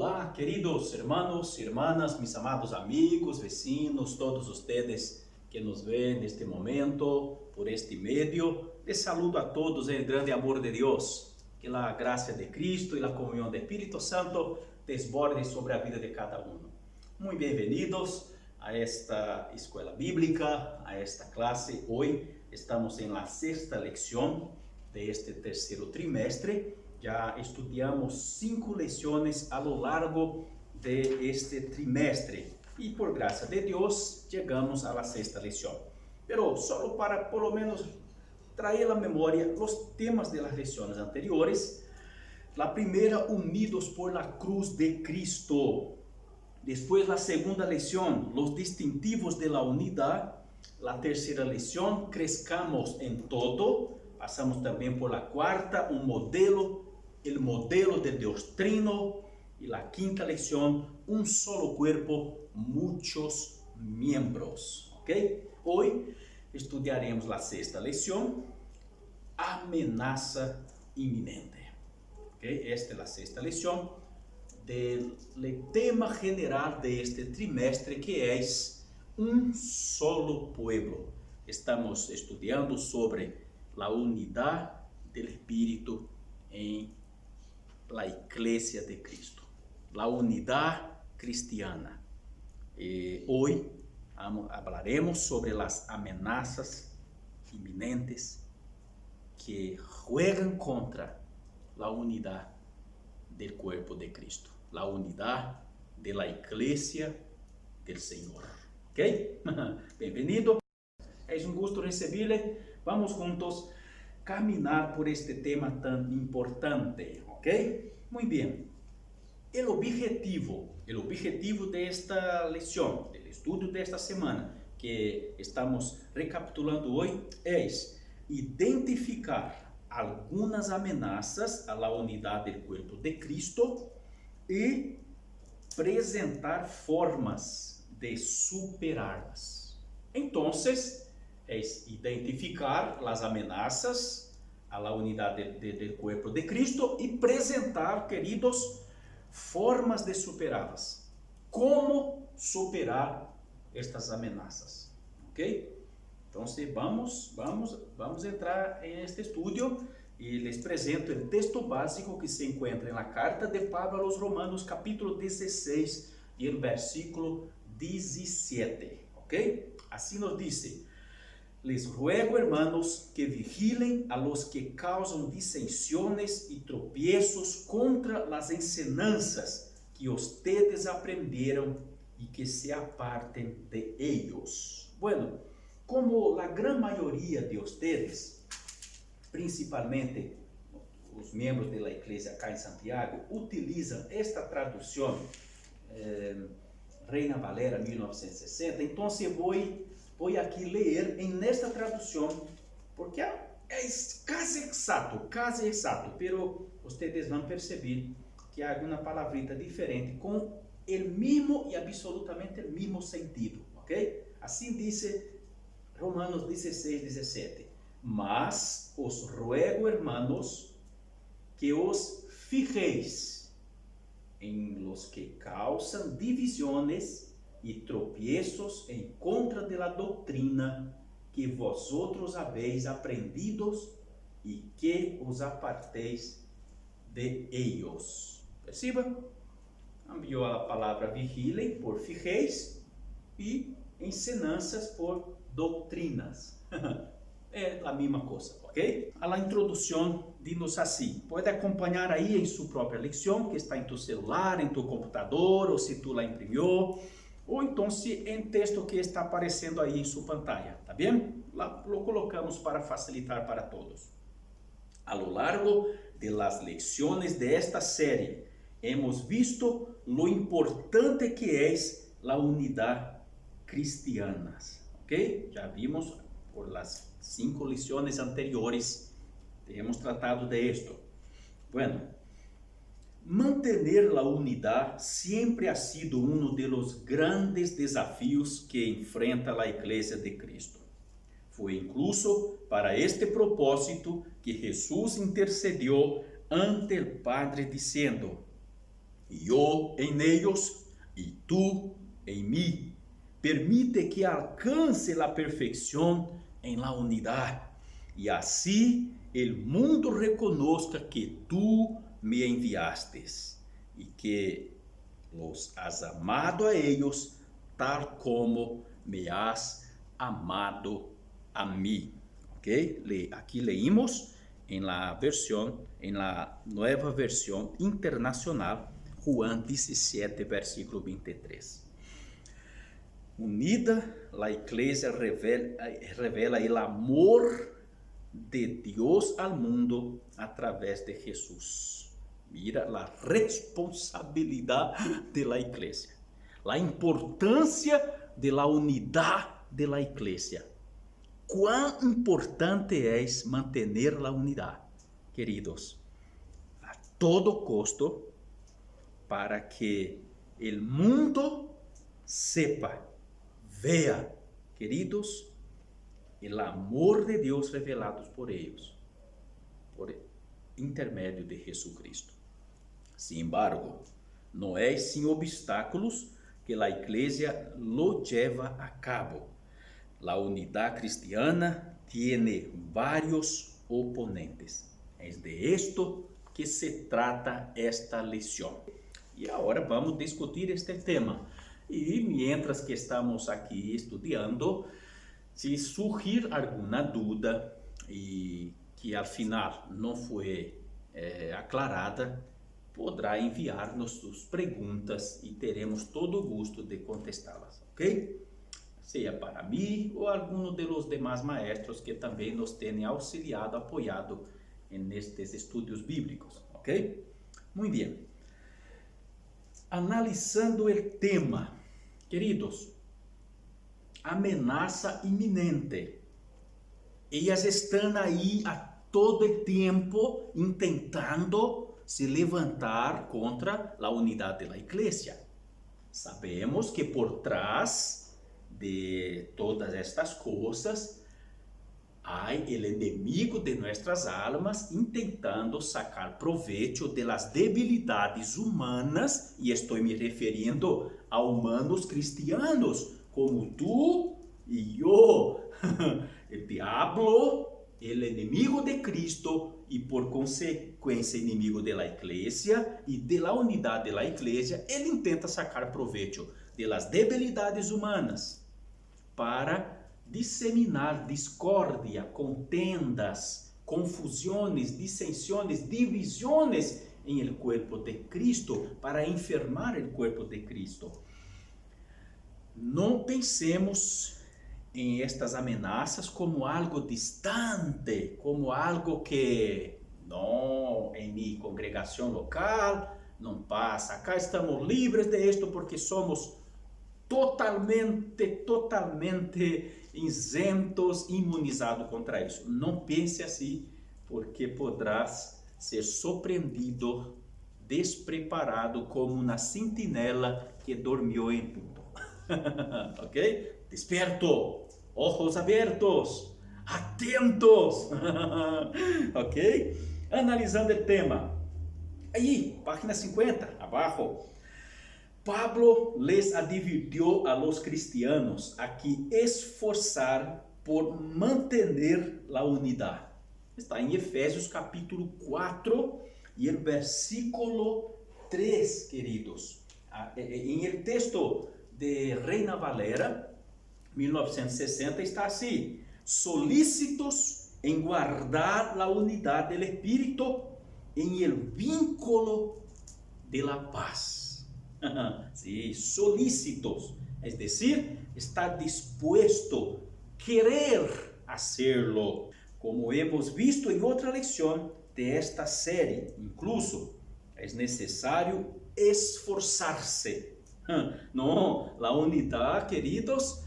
Olá, queridos hermanos y hermanas, mis amados amigos, vecinos, todos ustedes que nos ven neste momento, por este medio. Les saludo a todos en el grande amor de Dios. Que la gracia de Cristo y la comunión del Espíritu Santo desborde sobre la vida de cada uno. Muy bienvenidos a esta escuela bíblica, a esta clase. Hoy estamos en la sexta lección de este terceiro trimestre. Já estudiamos 5 lições a lo largo de este trimestre e por graça de Deus chegamos a la sexta lição. Pero solo para por lo menos traer à memória os temas de las lições anteriores. La primeira, unidos por la cruz de Cristo. Después la segunda lição, los distintivos de la unidad. La terceira lição, crezcamos en todo. Passamos também por la cuarta, el modelo de Deus Trino, y la quinta lección, un solo cuerpo, muchos miembros. ¿Ok? Hoy estudiaremos la sexta lección, amenaza inminente. ¿Ok? Esta es la sexta lección del tema general de este trimestre, que es un solo pueblo. Estamos estudiando sobre la unidad del Espíritu en la Iglesia de Cristo, la unidad cristiana. Hoy hablaremos sobre las amenazas inminentes que juegan contra la unidad del cuerpo de Cristo, la unidad de la Iglesia del Señor. ¿Ok? Bienvenido. Es un gusto recibirle. Vamos juntos caminar por este tema tan importante. ¿Ok? Muy bien. El objetivo de esta lección, del estudio de esta semana, que estamos recapitulando hoy, es identificar algunas amenazas a la unidad del cuerpo de Cristo y presentar formas de superarlas. Entonces, es identificar las amenazas a la unidad del cuerpo de Cristo y presentar, queridos, formas de superarlas. ¿Cómo superar estas amenazas? ¿Ok? Entonces vamos a entrar en este estudio y les presento el texto básico que se encuentra en la carta de Pablo a los Romanos, capítulo 16 y el versículo 17. ¿Ok? Así nos dice: les ruego, hermanos, que vigilen a los que causan disensiones y tropiezos contra las enseñanzas que ustedes aprendieron y que se aparten de ellos. Bueno, como la gran mayoría de ustedes, principalmente os membros da igreja acá em Santiago, utilizam esta tradução Reina Valera 1960, então vou aqui ler nesta tradução, porque é quase exato, pero ustedes vão perceber que há alguma palavrita diferente com o mesmo e absolutamente o mesmo sentido, ok? Assim diz Romanos 16, 17. Mas os ruego, hermanos, que os fijéis em los que causan divisiones y tropiezos en contra de la doctrina que vosotros habéis aprendidos y que os apartéis de ellos. Perciba? Cambiou a palavra vigilem por fijéis e ensinanças por doutrinas. É a mesma coisa, ok? A la introdução diz assim, pode acompanhar aí em sua própria lição, que está em tu celular, em tu computador, ou se tu la imprimiu, ou então se em texto que está aparecendo aí em sua pantalla, tá bem? Lá lo colocamos para facilitar para todos. A lo largo de las lecciones de esta série, hemos visto lo importante que es la unidad cristiana, ok? Já vimos por las 5 lições anteriores, hemos tratado de esto. Bueno, mantener la unidad siempre ha sido uno de los grandes desafíos que enfrenta la Iglesia de Cristo. Fue incluso para este propósito que Jesús intercedió ante el Padre diciendo: yo en ellos y tú en mí. Permite que alcance la perfección en la unidad y así el mundo reconozca que tú me enviaste y que los has amado a ellos tal como me has amado a mí. ¿Okay? Aquí leímos en la nueva versión internacional, Juan 17, versículo 23. Unida, la iglesia revela el amor de Dios al mundo a través de Jesús. Mira la responsabilidad de la iglesia, la importancia de la unidad de la iglesia. Cuán importante es mantener la unidad, queridos, a todo costo, para que el mundo sepa, vea, queridos, el amor de Dios revelado por ellos, por intermedio de Jesucristo. Sin embargo, no es sin obstáculos que la iglesia lo lleva a cabo. La unidad cristiana tiene varios oponentes. Es de esto que se trata esta lección. Y ahora vamos a discutir este tema. Y mientras que estamos aquí estudiando, si surgir alguna duda y que al final no fue aclarada, podrá enviar-nos sus perguntas e teremos todo o gusto de contestá-las, ok? Seja para mim ou alguno de los demás maestros que também nos têm auxiliado, apoiado nestes estudos bíblicos, ok? Muito bem. Analisando o tema, queridos, ameaça iminente. Elas estão aí a todo o tempo tentando se levantar contra a unidade da igreja. Sabemos que por trás de todas estas coisas há o inimigo de nossas almas tentando sacar proveito de las debilidades humanas, e estou me referindo a humanos cristianos como tu e eu. O diabo, o inimigo de Cristo e por consequência inimigo da igreja e da unidade da igreja, ele tenta sacar proveito de las debilidades humanas para disseminar discórdia, contendas, confusões, dissensões, divisões em el cuerpo de Cristo, para enfermar el cuerpo de Cristo. Não pensemos em estas ameaças como algo distante, como algo que não, em minha congregação local não passa. Acá estamos livres de esto porque somos totalmente isentos, imunizados contra isso. Não pense assim, porque poderás ser surpreendido, despreparado como uma sentinela que dormiu em punto. Ok? Desperto, ojos abertos, atentos. Ok? Analisando o tema. Aí, página 50, abaixo. Pablo les advirtió a los cristianos a que esforzar por mantener la unidad. Está em Efésios capítulo 4 e o versículo 3, queridos. Em el texto de Reina Valera 1960 está assim: solícitos em guardar la unidad del espíritu en el vínculo de la paz. Sí, solícitos, es decir, está dispuesto, querer hacerlo, como hemos visto en otra lección de esta serie. Incluso es necesario esforzarse. No, la unidad, queridos,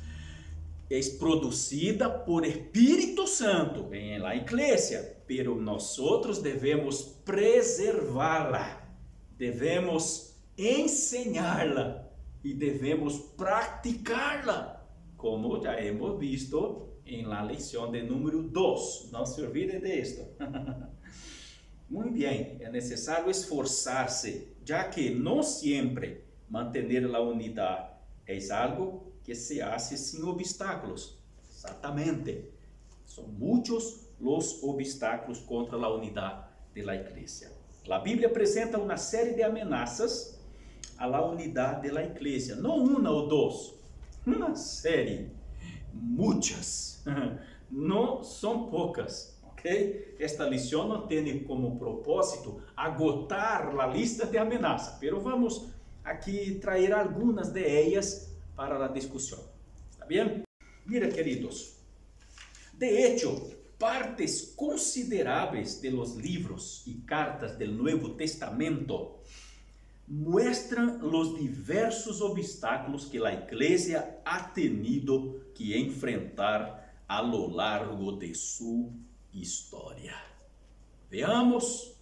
es producida por Espíritu Santo en la iglesia, pero nosotros debemos preservarla, debemos enseñarla y debemos practicarla, como ya hemos visto en la lección de número 2. No se olvide de esto. Muy bien, es necesario esforzarse, ya que no siempre mantener la unidad es algo que se hace sin obstáculos. Exactamente. Son muchos los obstáculos contra la unidad de la iglesia. La Biblia presenta una serie de amenazas a la unidad de la iglesia. No una o dos, una serie, muchas. No son pocas. ¿Okay? Esta lição não tem como propósito agotar a lista de ameaças, pero vamos aqui trazer algumas de ellas para a discussão. ¿Está bem? Mira, queridos, de hecho, partes consideráveis de los libros y cartas del Nuevo Testamento muestran los diversos obstáculos que la iglesia ha tenido que enfrentar a lo largo de su historia. Veamos.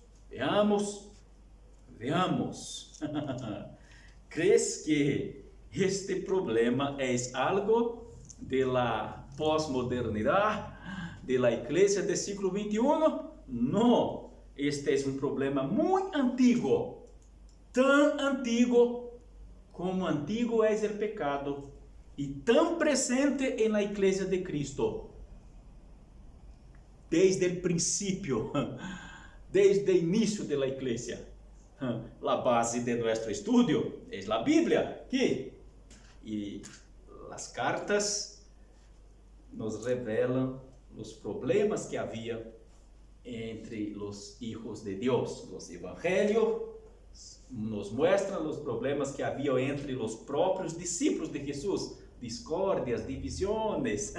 ¿Crees que este problema es algo de la posmodernidad, de la iglesia del siglo XXI? No, este es un problema muy antiguo, tan antiguo como antiguo es el pecado y tan presente en la iglesia de Cristo. Desde el principio, desde el inicio de la iglesia. La base de nuestro estudio es la Biblia, aquí. Y las cartas nos revelan los problemas que había entre los hijos de Dios. Los evangelios nos muestran los problemas que había entre los propios discípulos de Jesús. Discórdias, divisiones,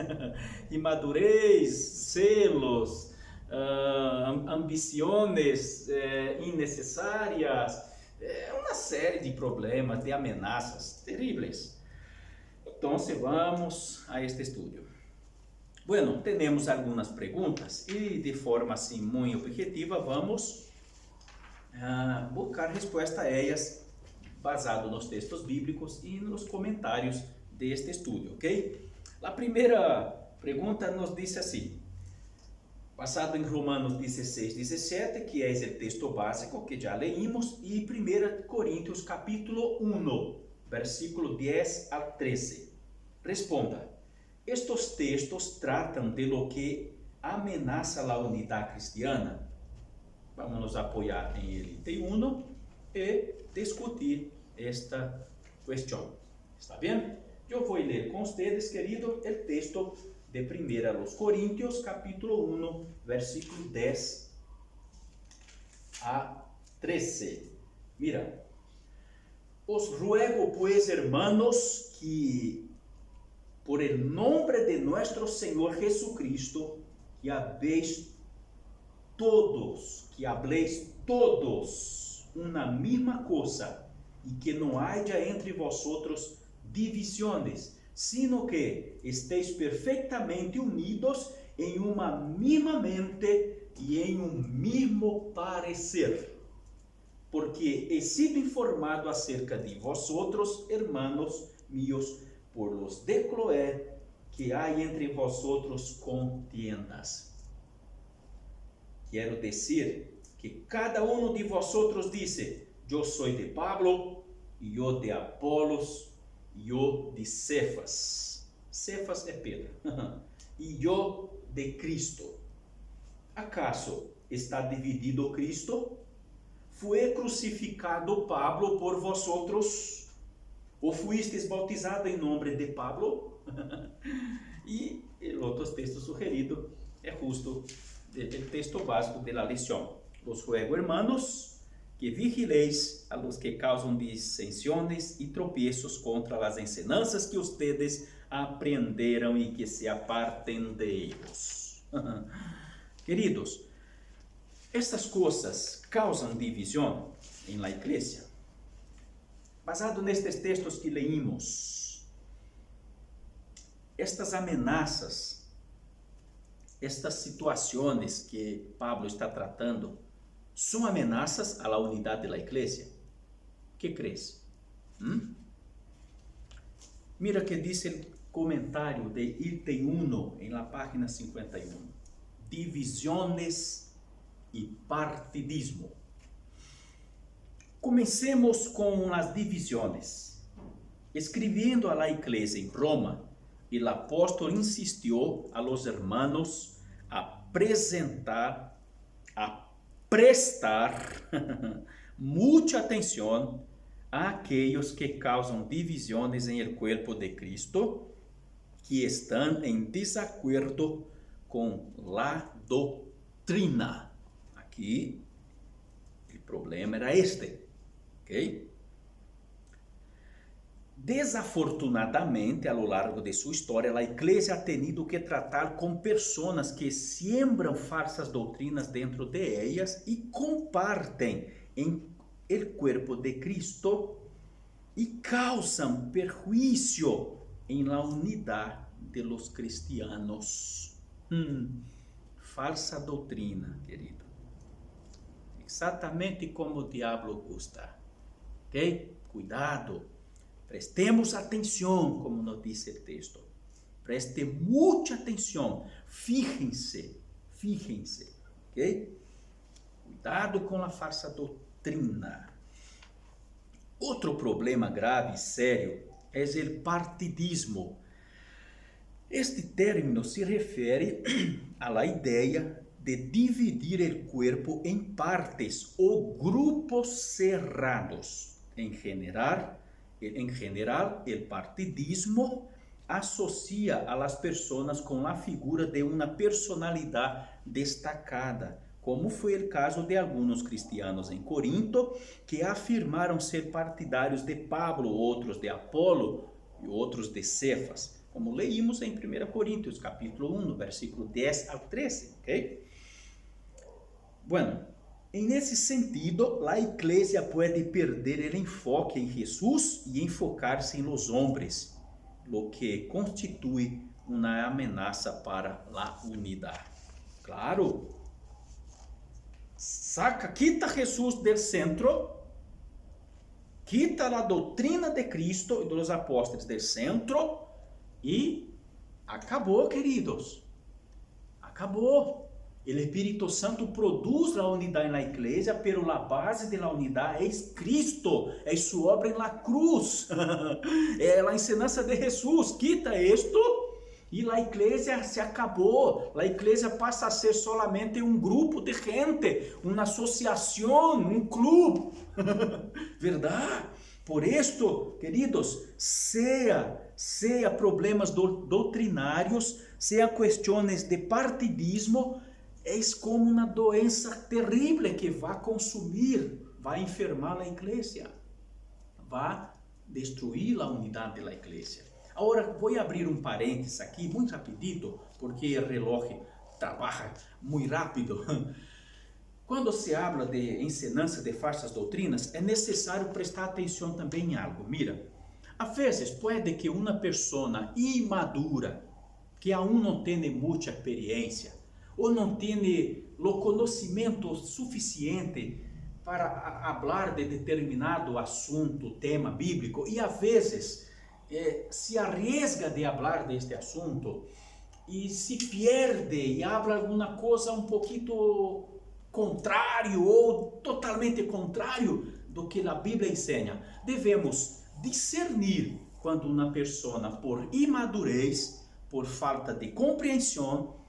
inmadurez, celos, ambiciones innecesarias, uma série de problemas, de ameaças terríveis. Então, vamos a este estudio. Bueno, temos algumas perguntas e de forma assim muito objetiva vamos buscar resposta a elas basado nos textos bíblicos e nos comentários de este estudio, ok? A primeira pergunta nos diz assim, basado em Romanos 16:17, que é o texto básico que já leímos, e 1 Coríntios capítulo 1, versículo 10 al 13. Responda, estes textos tratam de lo que amenaça a unidade cristiana? Vamos nos apoiar em ele de uno e discutir esta questão. Está bem? Eu vou ler com vocês, querido, o texto de 1 Coríntios, capítulo 1, versículo 10 a 13. Mira, os ruego pues, hermanos, que por el nombre de nuestro Señor Jesucristo, que habléis todos una misma cosa, y que no haya entre vosotros divisiones, sino que estéis perfectamente unidos en una misma mente y en un mismo parecer. Porque he sido informado acerca de vosotros, hermanos míos, por los de Cloé, que hay entre vosotros contiendas. Quiero decir que cada uno de vosotros dice, yo soy de Pablo, y yo de Apolos, y yo de Cefas. Cefas es Pedro. Y yo de Cristo. ¿Acaso está dividido Cristo? ¿Fue crucificado Pablo por vosotros? ¿O fuisteis bautizados en nombre de Pablo? Y el otro texto sugerido es justo el texto básico de la lección. Os ruego, hermanos, que vigiléis a los que causan disensiones y tropiezos contra las enseñanzas que ustedes aprenderam y que se aparten de ellos. Queridos, estas cosas causam divisão em la igreja. Basado nestes textos que leímos, estas ameaças, estas situações que Pablo está tratando, são ameaças à unidade da igreja? ¿Qué crees? Mira que diz o comentário de item 1 em la página 51. Divisiones e partidismo. Comencemos com as divisões. Escrevendo a la igreja em Roma, o apóstolo insistiu a los hermanos a prestar muita atenção a aqueles que causam divisões em el cuerpo de Cristo, que estão em desacuerdo com la doutrina. Aqui, o problema era este, ok? Desafortunadamente, a lo largo de sua história, a igreja ha tenido que tratar com pessoas que siembram falsas doutrinas dentro de ellas e compartem em el cuerpo de Cristo e causam perjuízo em la unidade de los cristianos. Falsa doutrina, querido. Exatamente como o diabo gosta. Ok? Cuidado. Prestemos atenção, como nos diz o texto. Preste muita atenção. Fíjense. Ok? Cuidado com a falsa doutrina. Outro problema grave e sério é o partidismo. Este término se refere à ideia de dividir o corpo em partes ou grupos cerrados. Em general, o partidismo associa a las pessoas com a figura de uma personalidade destacada, como foi o caso de alguns cristianos em Corinto, que afirmaram ser partidários de Pablo, outros de Apolo e outros de Cefas, como leímos em 1 Coríntios, capítulo 1, versículo 10 ao 13, ok? Bueno, nesse sentido, a igreja pode perder o enfoque em Jesus e enfocar-se em los hombres, lo que constitui uma ameaça para a unidade. Claro, quita Jesus del centro, quita a doutrina de Cristo e dos apóstolos del centro e acabou, queridos. Acabou. O Espírito Santo produz a unidade na igreja, pero a base da unidade é Cristo, é sua obra na cruz, é a ensinança de Jesus. Quita isto e a igreja se acabou. A igreja passa a ser solamente um grupo de gente, uma associação, um clube. Verdade? Por isto, queridos, seja problemas doutrinários, seja questões de partidismo, é como uma doença terrível que vai consumir, vai enfermar a igreja, vai destruir a unidade da igreja. Agora, vou abrir um parênteses aqui, muito rapidito, porque o relógio trabalha muito rápido. Quando se habla de ensinança de falsas doutrinas, é necessário prestar atenção também em algo. Mira, a vezes pode que uma pessoa imadura, que aún não tem muita experiência, ou não tem o conhecimento suficiente para falar de determinado assunto, tema bíblico, e a vezes se arriesga de falar deste assunto e se perde e habla alguma coisa um pouquinho contrário ou totalmente contrário do que a Bíblia ensina. Devemos discernir quando uma pessoa, por imadurez, por falta de compreensão,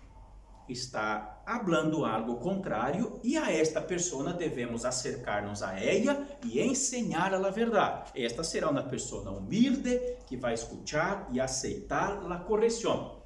está falando algo contrário, e a esta pessoa devemos acercar-nos a ela e ensinar a verdade. Esta será uma pessoa humilde que vai escutar e aceitar a correção.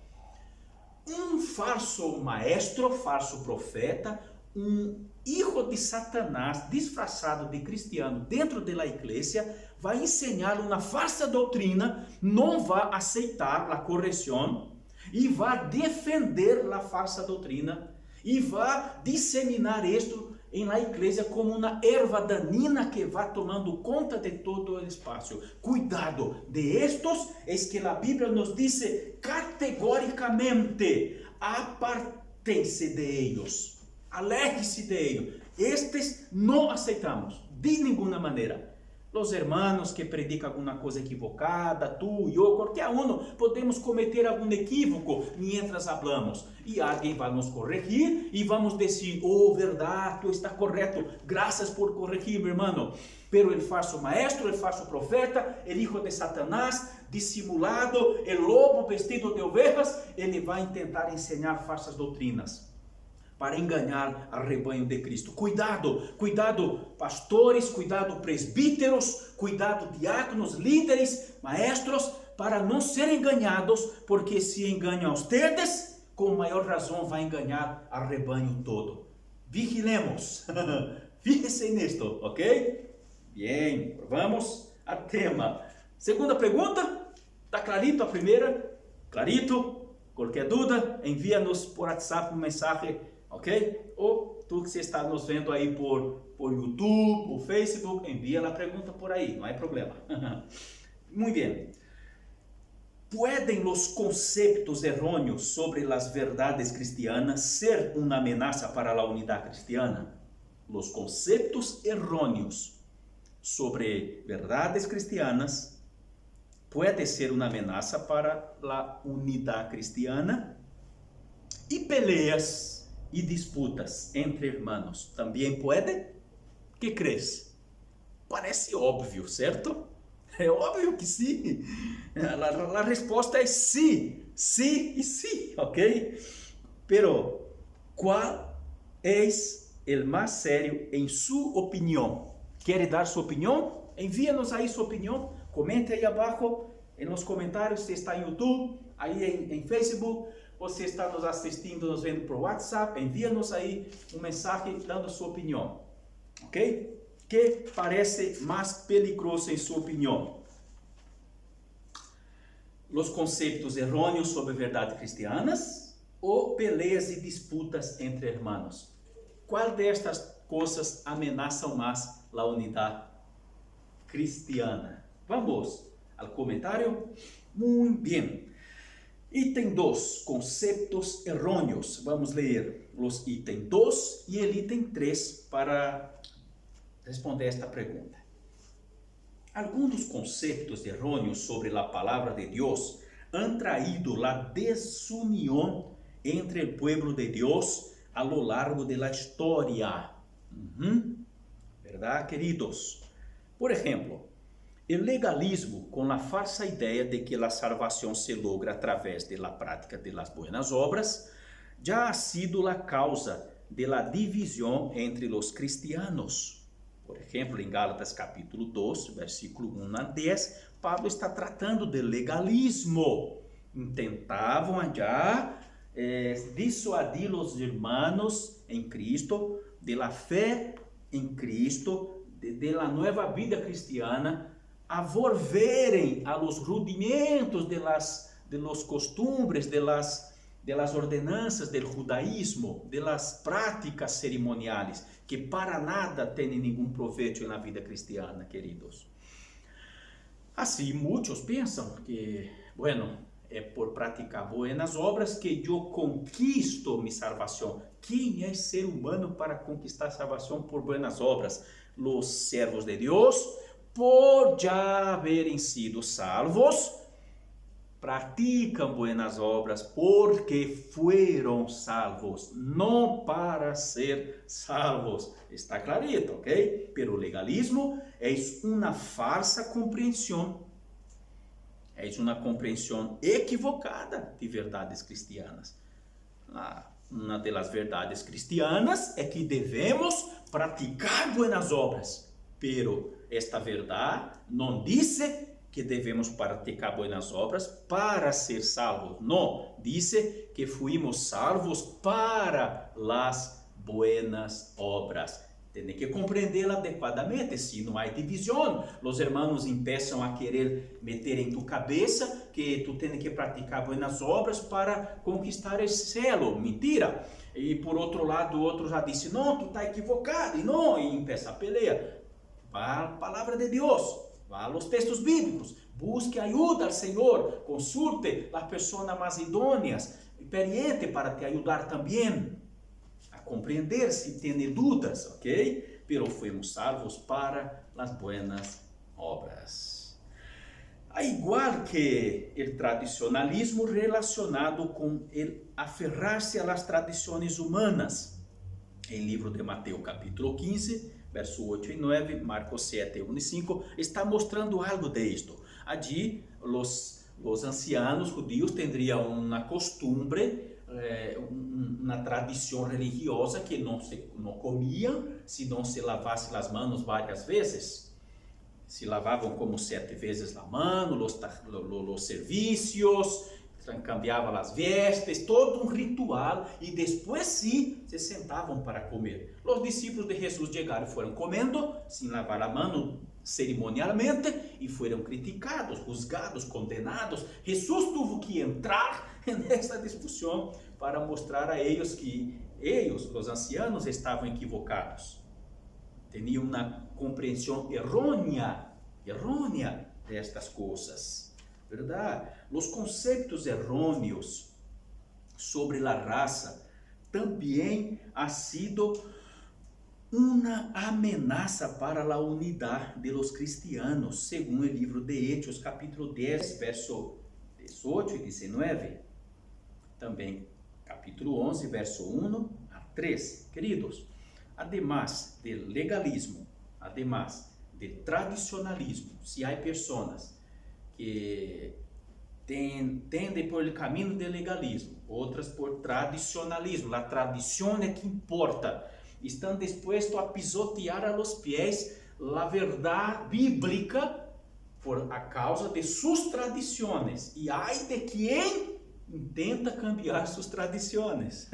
Um falso maestro, falso profeta, um hijo de Satanás disfarçado de cristiano dentro da igreja vai ensinar uma falsa doutrina, não vai aceitar a correção e vai defender a falsa doutrina e vai disseminar isto em la igreja como uma erva daninha que vai tomando conta de todo o espaço. Cuidado de estos, é que a Bíblia nos diz categoricamente: apartem-se de ellos, aleje-se de ellos. Estes não aceitamos de nenhuma maneira. Los hermanos que predicam alguma coisa equivocada, tu, eu, qualquer um, podemos cometer algum equívoco mientras hablamos. E alguém vai nos corrigir e vamos dizer, oh, verdade, tu está correto, graças por corrigir, meu irmão. Pero el falso maestro, el falso profeta, el hijo de Satanás, dissimulado, el lobo vestido de ovelhas, ele vai tentar ensinar falsas doutrinas para enganar ao rebanho de Cristo. Cuidado, cuidado pastores, cuidado presbíteros, cuidado diáconos, líderes, maestros, para não serem enganados, porque se enganam a ustedes, com maior razão vai enganar ao rebanho todo. Vigilemos, fíjense nisto, ok? Bien, vamos ao tema. Segunda pergunta, está clarito a primeira? Clarito? Qualquer dúvida, envia-nos por WhatsApp mensagem, ok? Ou tu que está nos vendo aí por YouTube, por Facebook, envia a pergunta por aí, não há problema. Muito bem. ¿Pueden los conceptos erróneos sobre las verdades cristianas ser una amenaza para la unidad cristiana? Los conceptos erróneos sobre verdades cristianas puede ser una amenaza para la unidad cristiana. Y peleas y disputas entre hermanos también puede? ¿Qué crees? Parece óbvio, certo? É óbvio que sim. A resposta é sim, sim e sim, ok? Pero, qual é o mais sério em sua opinião? Quer dar sua opinião? Envia-nos aí sua opinião. Comente aí abaixo, nos comentários, se está em YouTube, aí em Facebook, você está nos assistindo, nos vendo por WhatsApp, envia-nos aí mensagem dando sua opinião, ok? Que parece mais peligroso em sua opinião? Os conceitos errôneos sobre verdades cristianas ou peleas e disputas entre irmãos? Qual destas coisas ameaçam mais a unidade cristiana? Vamos ao comentário. Muito bem. Item 2, conceitos errôneos. Vamos ler os item 2 e o item 3 para responder esta pergunta. Alguns conceitos errôneos sobre a palavra de Deus han traído a desunião entre o pueblo de Deus a lo largo de la história. ¿Verdad, queridos? Por exemplo, o legalismo com a falsa ideia de que a salvação se logra através de la prática de las buenas obras já ha sido a causa de la divisão entre los cristianos. Por exemplo, em Gálatas capítulo 2, versículo 1 a 10, Pablo está tratando de legalismo. Tentavam já dissuadir os irmãos em Cristo, de la fé em Cristo, de la nueva vida cristiana, a volverem a los rudimentos de los costumbres, de las ordenanças del judaísmo, de las práticas cerimoniales, que para nada têm nenhum proveito na vida cristiana, queridos. Assim, muitos pensam que, bueno, é por praticar buenas obras que eu conquisto minha salvação. Quem é ser humano para conquistar salvação por buenas obras? Los servos de Deus, por já haverem sido salvos, praticam buenas obras porque foram salvos, não para ser salvos. Está clarito, ok? Pero o legalismo é uma falsa compreensão, é uma compreensão equivocada de verdades cristianas. Uma das verdades cristianas é que devemos praticar buenas obras, pero esta verdade não diz que devemos praticar buenas obras para ser salvos. Não, diz que fuimos salvos para las buenas obras. Tem que compreendê-la adequadamente, se não há divisão. Os irmãos começam a querer meter em tu cabeça que tu tens que praticar buenas obras para conquistar o céu. Mentira. E por outro lado, o outro já disse, não, tu está equivocado, e não, e começa a peleia. Vá a palavra de Deus. Vá aos textos bíblicos, busque ajuda ao Senhor, consulte as pessoas mais idôneas, experiente para te ajudar também a compreender se tem dúvidas, ok? Pero fuimos salvos para as buenas obras. A igual que o tradicionalismo relacionado com el aferrar-se às tradições humanas. Em livro de Mateus capítulo 15, verso 8 e 9, Marcos 7, 1 e 5, está mostrando algo de isto. Allí, os ancianos judíos teriam uma costumbre, uma tradição religiosa que não comiam se não se lavasse as mãos várias vezes. Se lavavam como 7 vezes a mão, os serviços, cambiavam as vestes, todo um ritual, e depois sim se sentavam para comer. Os discípulos de Jesus chegaram e foram comendo, sem lavar a mão cerimonialmente, e foram criticados, juzgados, condenados. Jesus teve que entrar nessa discussão para mostrar a eles que os ancianos, estavam equivocados. Tinham uma compreensão errônea destas coisas, verdade? Os conceitos errôneos sobre a raça também ha sido uma ameaça para a unidade de los cristianos, segundo o livro de Hechos, capítulo 10, verso 18 e 19. Também capítulo 11, verso 1 a 3. Queridos, además del legalismo, además del tradicionalismo, se há pessoas que tendem por el caminho do legalismo, outras por tradicionalismo, a tradição é que importa, estão dispostos a pisotear a los pés a verdade bíblica por a causa de suas tradições, e ai de quem intenta cambiar suas tradições.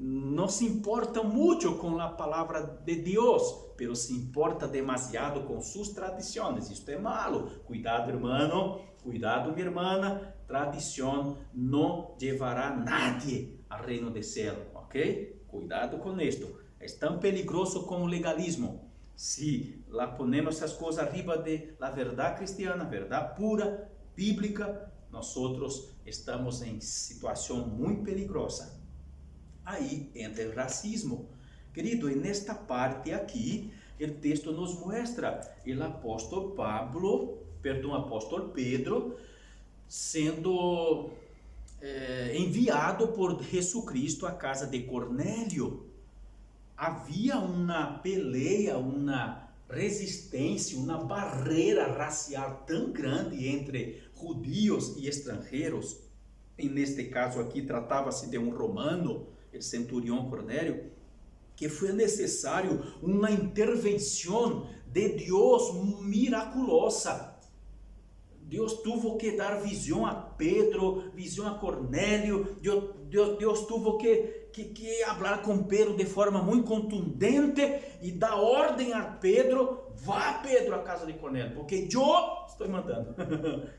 Não se importa muito com a palavra de Deus, pero se importa demasiado com suas tradições. Isto é malo. Cuidado, irmão. Cuidado, minha irmã. Tradição não levará nadie ao reino do céu, ok? Cuidado com isto. É tão perigoso como o legalismo. Se lá ponemos essas coisas arriba de la verdade cristiana, verdade pura, bíblica, nós estamos em situação muito peligrosa. Aí entra o racismo. Querido, e nesta parte aqui, o texto nos mostra o apóstolo Pedro, sendo enviado por Jesucristo à casa de Cornélio. Havia uma peleia, uma resistência, uma barreira racial tão grande entre judeus e estrangeiros. E neste caso aqui tratava-se de um romano, o centurião Cornélio, que foi necessário uma intervenção de Deus miraculosa. Deus teve que dar visão a Pedro, visão a Cornélio. Deus teve que falar com Pedro de forma muito contundente e dar ordem a Pedro: vá, Pedro, à casa de Cornélio, porque eu estou mandando.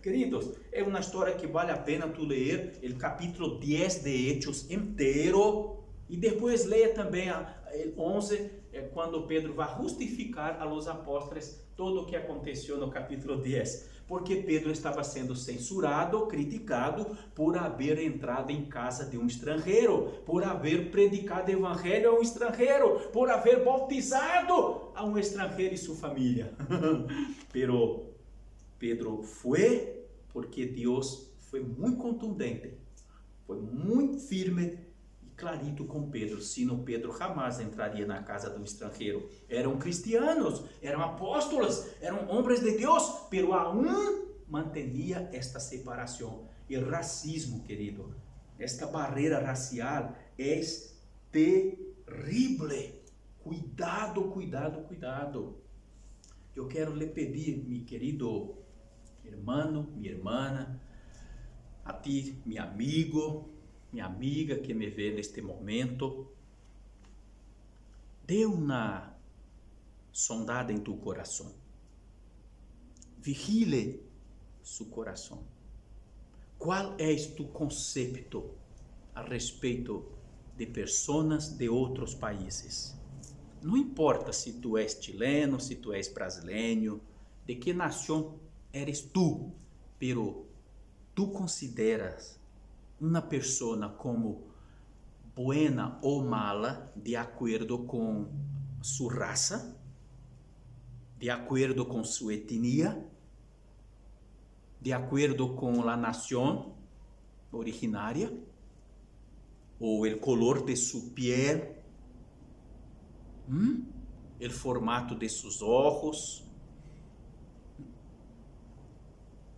Queridos, é uma história que vale a pena tu ler o capítulo 10 de Hechos inteiro, e depois leia também o 11, quando Pedro vai justificar a los apóstolos tudo o que aconteceu no capítulo 10, porque Pedro estava sendo censurado, criticado por haver entrado em casa de um estrangeiro, por haver predicado o evangelho a um estrangeiro, por haver bautizado a um estrangeiro e sua família. Pero Pedro foi porque Deus foi muito contundente, foi muito firme e clarito com Pedro, senão Pedro jamais entraria na casa de um estrangeiro. Eram cristianos, eram apóstolos, eram homens de Deus, pero aún mantinha esta separação. E racismo, querido, esta barreira racial é terrível. Cuidado, cuidado, cuidado. Eu quero lhe pedir, meu querido irmão, minha irmã, a ti, meu amigo, minha amiga que me vê neste momento, dê uma sondada em tu coração. Vigile su coração. Qual é tu conceito a respeito de pessoas de outros países? Não importa se tu és chileno, se tu és brasileiro, de que nação eres tu, pero tu consideras uma pessoa como buena ou mala de acordo com sua raça? de acuerdo con su etnia, de acuerdo con la nación originaria, o el color de su piel, el formato de sus ojos.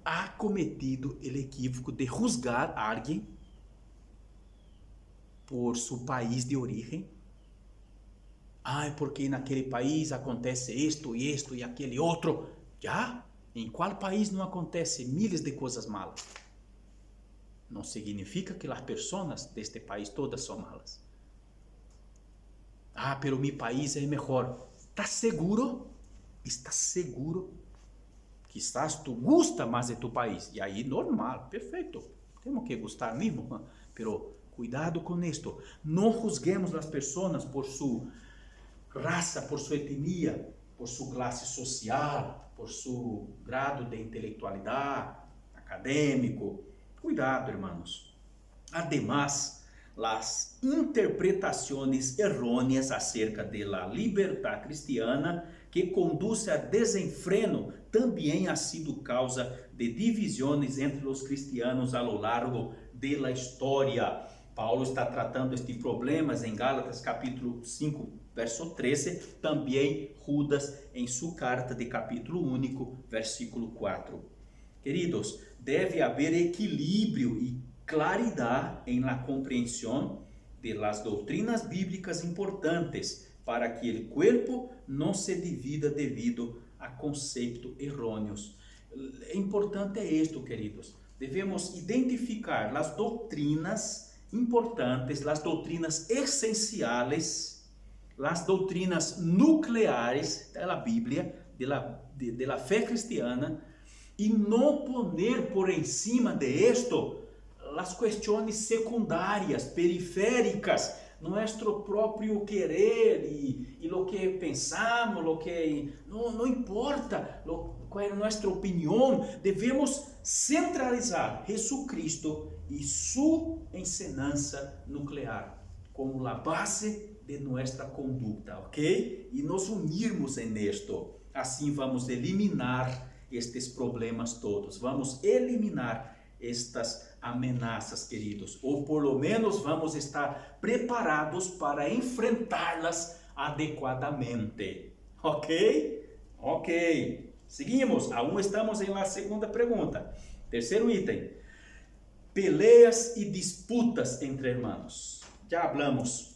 Ha cometido el equívoco de juzgar a alguien por su país de origen. Porque naquele país acontece isto e aquele outro. Já? Em qual país não acontece miles de coisas malas? Não significa que as pessoas deste país todas são malas. Pero mi país é melhor. ¿Estás seguro? ¿Estás seguro? Quizás tu gusta mais de tu país. E aí, normal, perfeito. Temos que gostar mesmo. Pero cuidado com isto. Não juzguemos as pessoas por sua raça, por sua etnia, por sua classe social, por seu grado de intelectualidade, acadêmico. Cuidado, hermanos. Además, las interpretaciones erróneas acerca de la libertad cristiana que conduce a desenfreno também ha sido causa de divisões entre os cristianos a lo largo de la história. Paulo está tratando este problema em Gálatas capítulo 5, verso 13, também Judas em sua carta de capítulo único, versículo 4. Queridos, deve haver equilíbrio e claridade em la compreensão de las doutrinas bíblicas importantes para que el cuerpo não se divida devido a conceitos errôneos. Importante é isto, queridos. Devemos identificar as doutrinas importantes, as doutrinas essenciais, as doutrinas nucleares da Bíblia, de la fé cristiana, e não poner por encima de esto as questões secundárias, periféricas, nosso próprio querer e lo que pensamos, lo que não importa, qual é nossa opinião. Devemos centralizar Jesucristo e sua ensinança nuclear como a base de nossa conduta, ok? E nos unirmos em esto. Assim vamos eliminar estes problemas todos. Vamos eliminar estas ameaças, queridos. Ou por lo menos vamos estar preparados para enfrentá-las adequadamente. Ok? Ok. Seguimos. Aún estamos em la segunda pergunta. Terceiro item. Peleas e disputas entre hermanos. Já hablamos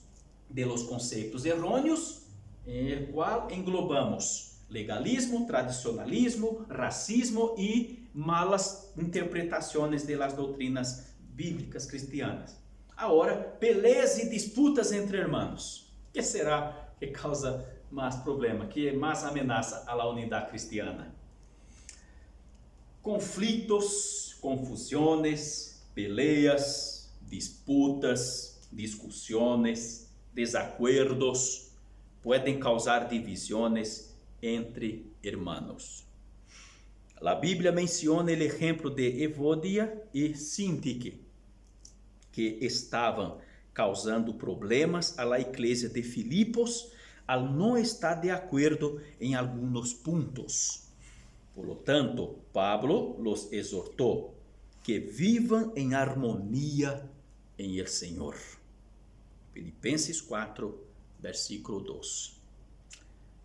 de los conceitos errôneos, el qual englobamos legalismo, tradicionalismo, racismo e malas interpretações de las doutrinas bíblicas cristianas. Agora, peleas e disputas entre hermanos. Que será que causa mais problema, que mais ameaça a la unidade cristiana? Conflitos, confusões, peleas, disputas, discussões, desacuerdos podem causar divisões entre hermanos. A Bíblia menciona o exemplo de Evodia e Sintique, que estavam causando problemas a la igreja de Filipos al não estar de acordo em alguns pontos. Por lo tanto, Pablo los exortou que vivam em harmonia em el Senhor. Filipenses 4, versículo 2.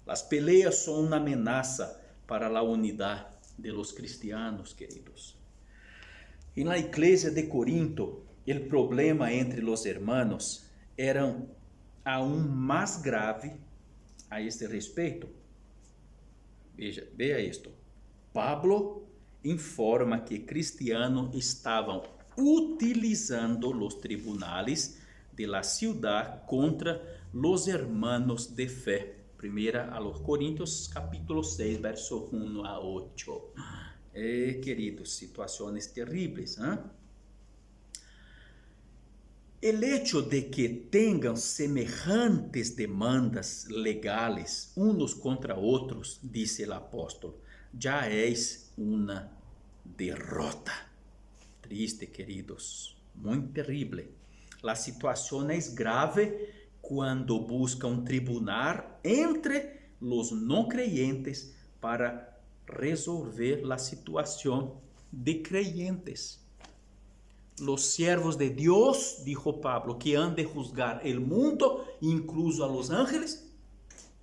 As peleas são uma ameaça para a unidade de los cristianos, queridos. En la iglesia de Corinto, el problema entre los hermanos era aún más grave a este respeito. Veja esto. Pablo informa que cristianos estavam utilizando os tribunales de la ciudad contra los hermanos de fé. Primeira a los Coríntios, capítulo 6, verso 1 a 8. Queridos, situações terríveis. El hecho de que tenham semejantes demandas legales unos contra outros, disse o apóstolo, já es uma derrota. Triste, queridos, muito terrível. A situação é grave quando busca um tribunal entre os não creyentes para resolver a situação de creyentes. Los siervos de Dios, dijo Pablo, que han de juzgar el mundo, incluso a los ángeles,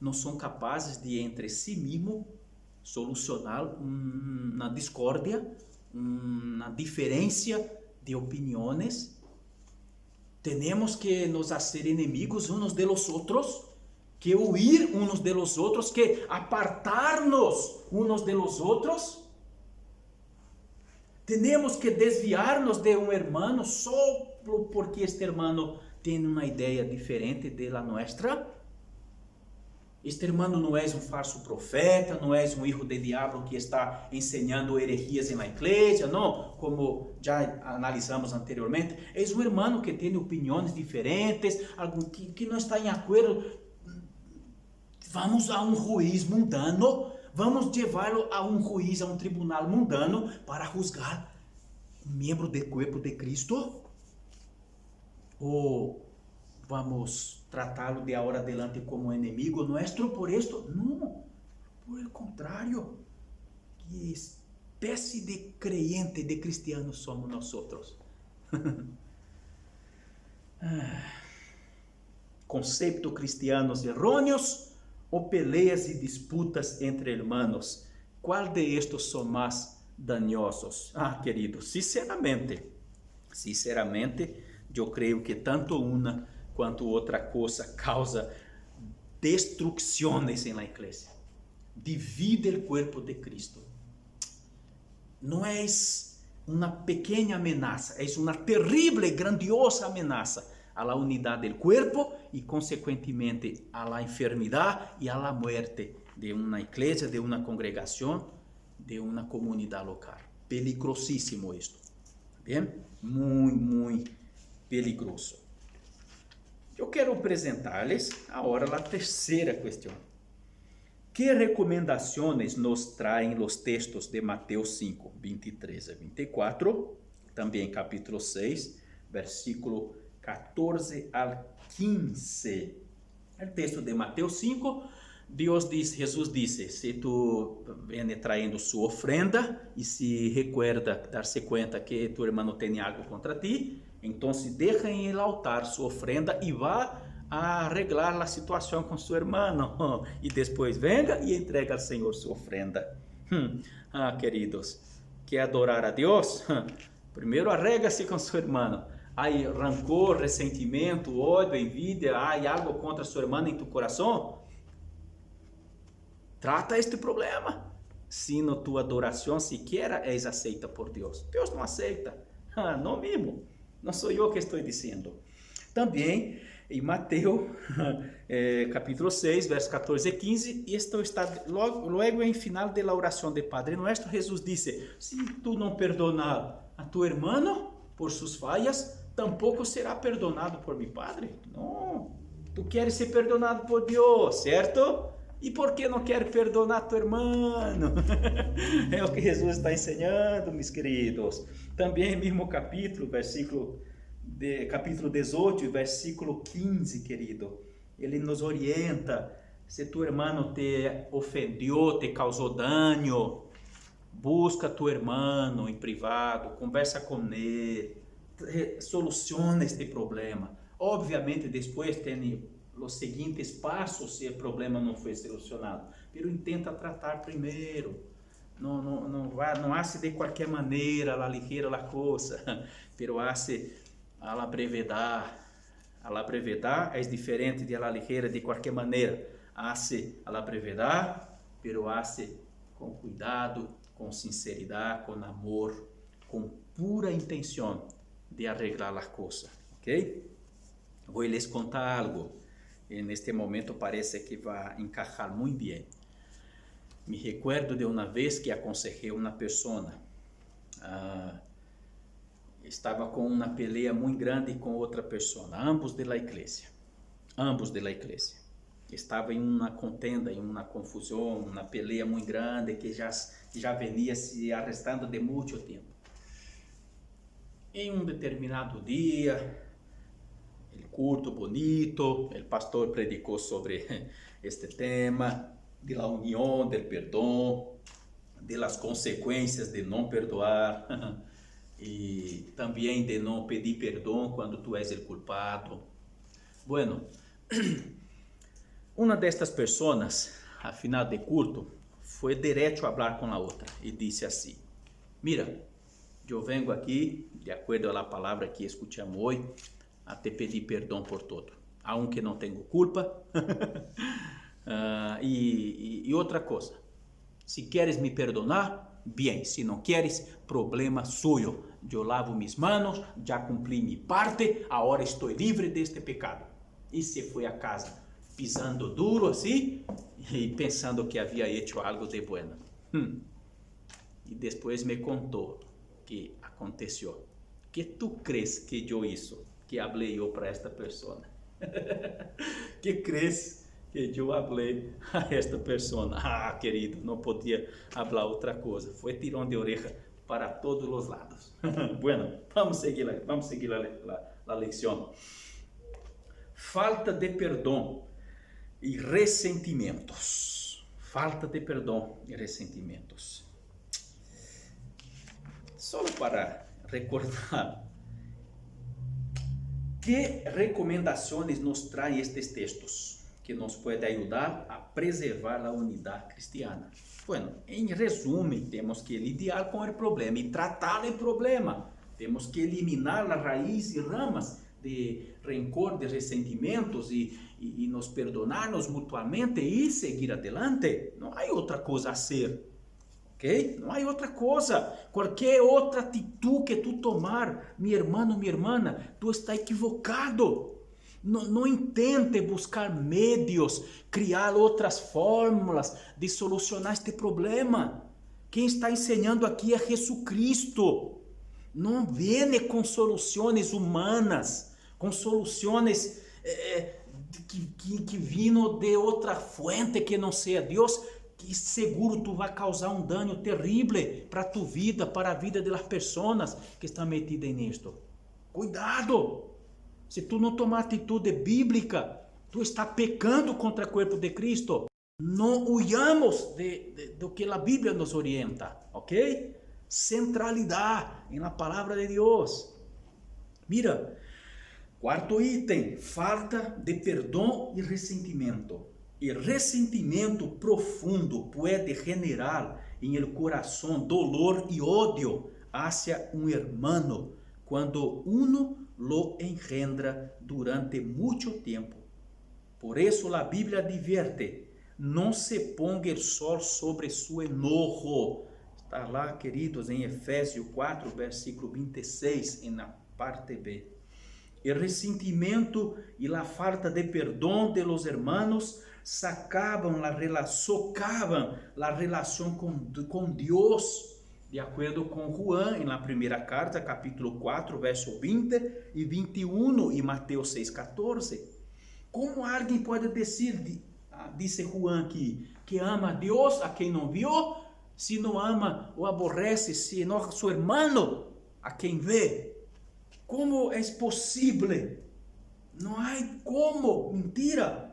não são capazes de entre si mismos solucionar uma discórdia, uma diferença de opiniões. Temos que nos hacer enemigos unos de los otros, que huir unos de los otros, que apartarnos unos de los otros. Temos que desviarnos de um hermano só porque este hermano tem uma ideia diferente de la nuestra. Este hermano não é um falso profeta, não é um hijo de diablo que está ensinando herejias na igreja, não, como já analisamos anteriormente. É um hermano que tem opiniões diferentes, algo que não está em acordo. Vamos a um juiz mundano, vamos levá-lo a um juiz, a um tribunal mundano para juzgar um membro do corpo de Cristo? Ou vamos tratá-lo de agora adelante como inimigo nuestro por esto? Não, por el contrário. Que espécie de creyente, de cristianos somos nós outros? Conceito cristianos errôneos ou peleas e disputas entre hermanos? Qual de estos são mais danosos? Queridos, sinceramente, eu creio que tanto uma quanto outra coisa causa destrucciones na igreja. Divide o corpo de Cristo. Não é uma pequena ameaça, é uma terrível e grandiosa ameaça a la unidade del cuerpo y consecuentemente a la enfermedad y a la muerte de una iglesia, de una congregación, de una comunidad local. Peligrosísimo esto. Bien, muy peligroso. Eu quero apresentar-lhes agora a terceira questão. Que recomendações nos traem os textos de Mateus 5, 23 a 24, também capítulo 6, versículo 14 al 15. O texto de Mateus 5, Jesus disse, se tu viene traindo sua ofrenda e se recuerda, dar-se conta que tu irmão tem algo contra ti, então deixa em el altar sua ofrenda e vá a arreglar a situação com seu irmão. E depois venga e entrega ao Senhor sua ofrenda. Queridos, quer adorar a Deus? Primeiro arrega-se com seu irmão. Há rancor, ressentimento, ódio, envidia, há algo contra seu irmão em tu coração? Trata este problema. Se na tua adoração sequer és aceita por Deus. Deus não aceita. Não mesmo. Não sou eu que estou dizendo. Também em Mateus capítulo 6, versos 14 e 15, isto está logo em final da oração de Padre Nuestro. Jesus disse: se tu não perdonar a tu irmão por suas falhas, tampouco será perdonado por mi Padre. Não, tu queres ser perdonado por Deus, certo? E por que não quer perdonar tu irmão? É o que Jesus está ensinando, meus queridos. Também mesmo capítulo, capítulo 18, versículo 15, querido. Ele nos orienta. Se tu irmão te ofendeu, te causou dano, busca tu irmão em privado, conversa com ele, soluciona este problema. Obviamente, depois tem os seguintes passos se o problema não foi solucionado. Pero intenta tratar primeiro. Não hace de qualquer maneira, a la ligera a coisa, pero hace a la brevedad. A la brevedad é diferente de a la ligera de qualquer maneira. Hace a la brevedad, pero hace com cuidado, com sinceridade, com amor, com pura intenção de arreglar a coisa, ok? Vou lhes contar algo. Neste momento parece que vai encaixar muito bem. Me recuerdo de uma vez que aconsejei uma pessoa. Estava com uma pelea muito grande com outra pessoa, ambos de la igreja. Estava em uma contenda, em uma confusão, uma pelea muito grande que já venia se arrastando de muito tempo. Em um determinado dia, el culto bonito, el pastor predicou sobre este tema, de la unión, del perdón, de las consequências de não perdoar e também de não pedir perdão quando tu és o culpado. Bueno, uma destas pessoas, a final de culto, foi direto a falar com a outra e disse assim: mira, eu venho aqui, de acordo à palavra que escutamos hoje, a te pedir perdão por todo, aunque não tenho culpa. E outra coisa, se queres me perdonar, bem, se não queres, problema suyo. Eu lavo minhas manos, já cumpri minha parte, agora estou livre deste pecado. E se foi a casa pisando duro assim e pensando que havia hecho algo de bueno. E depois me contou que aconteceu. Que tu crees que eu isso, que falei eu para esta pessoa? Que crees que eu falei a esta pessoa? Ah, querido, não podia falar outra coisa. Foi tirão de oreja para todos os lados. Bueno, vamos seguir a lição. Falta de perdão e ressentimentos. Falta de perdão e ressentimentos. Só para recordar, que recomendações nos traz estes textos que nos podem ajudar a preservar a unidade cristiana? Bueno, em resumo, temos que lidar com o problema e tratar o problema. Temos que eliminar a raiz e ramas de rancor, de ressentimentos e nos perdonarmos mutuamente e seguir adelante. Não há outra coisa a ser. Ok? Não há outra coisa. Qualquer outra atitude que tu tomar, meu irmão, minha irmã, tu está equivocado. Não intente buscar meios, criar outras fórmulas de solucionar este problema. Quem está ensinando aqui é Jesus Cristo. Não vem com soluções humanas, com soluções que vindo de outra fonte que não seja Deus, que seguro tu vai causar um dano terrível para tu vida, para a vida das pessoas que estão metidas nisto. Cuidado! Se tu não tomar atitude bíblica, tu está pecando contra o corpo de Cristo. Não huyamos do que a Bíblia nos orienta, ok? Centralidade na palavra de Deus. Mira, quarto item, falta de perdão e ressentimento. E ressentimento profundo pode generar em el coração dolor e ódio hacia um hermano quando uno lo engendra durante muito tempo. Por isso a Bíblia advierte: não se ponga o sol sobre su enojo. Está lá, queridos, em Efésios 4, versículo 26, na parte B. O ressentimento e a falta de perdão de los hermanos socavam a relação com Deus, de acordo com Juan, na primeira carta, capítulo 4, verso 20 e 21, e Mateus 6, 14. Como alguém pode dizer, disse Juan aqui, que ama a Deus a quem não viu, se não ama ou aborrece, se não seu irmão a quem vê? Como é possível? Não há como, mentira.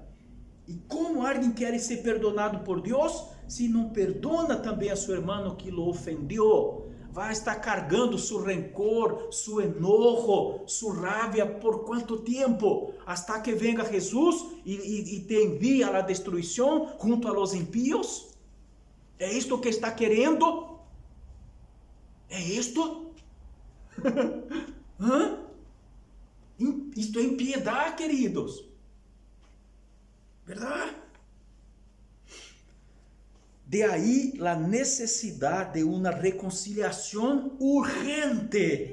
E como alguém quer ser perdonado por Deus, se não perdona também a seu irmão que o ofendeu? Vai estar carregando seu rancor, seu enojo, sua raiva por quanto tempo? Hasta que venga Jesus e te envie a la destruição junto a los impíos? É isto que está querendo? É isto? Isto é impiedade, queridos. Verdade? De aí a necessidade de uma reconciliação urgente.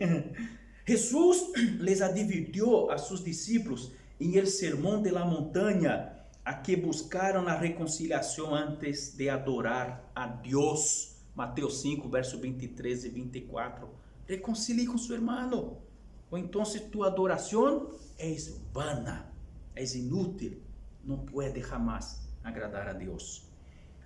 Jesus les advirtió a seus discípulos em el sermão de la montanha a que buscaram a reconciliação antes de adorar a Deus. Mateus 5, verso 23 e 24. Reconcilie com seu irmão, ou então tu adoração é vana, é inútil, não pode jamais agradar a Deus.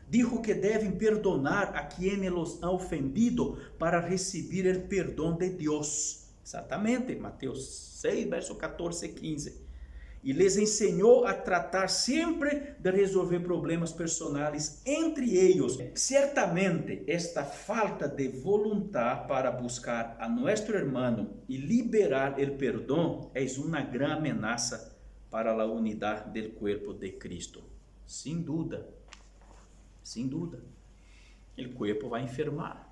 Dijo que devem perdonar a quienes los han ofendido para receber o perdão de Deus. Exatamente, Mateus 6, verso 14 e 15. e les ensinou a tratar sempre de resolver problemas personais entre eles. Certamente, esta falta de voluntad para buscar a nosso irmão e liberar o perdão é uma grande ameaça para a unidade do corpo de Cristo. Sem dúvida, sem dúvida. O corpo vai enfermar.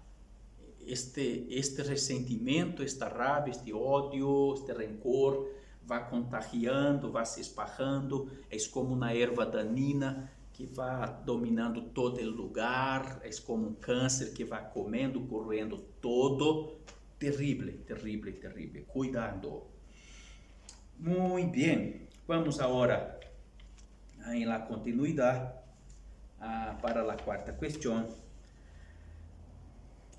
Este ressentimento, esta raiva, este ódio, este rencor vai contagiando, vai se esparrando. É como uma erva danina que vai dominando todo o lugar. É como um câncer que vai comendo, corroendo todo. Terrível, terrível, terrível. Cuidado. Muito bem. Vamos agora em la continuidade para a quarta questão.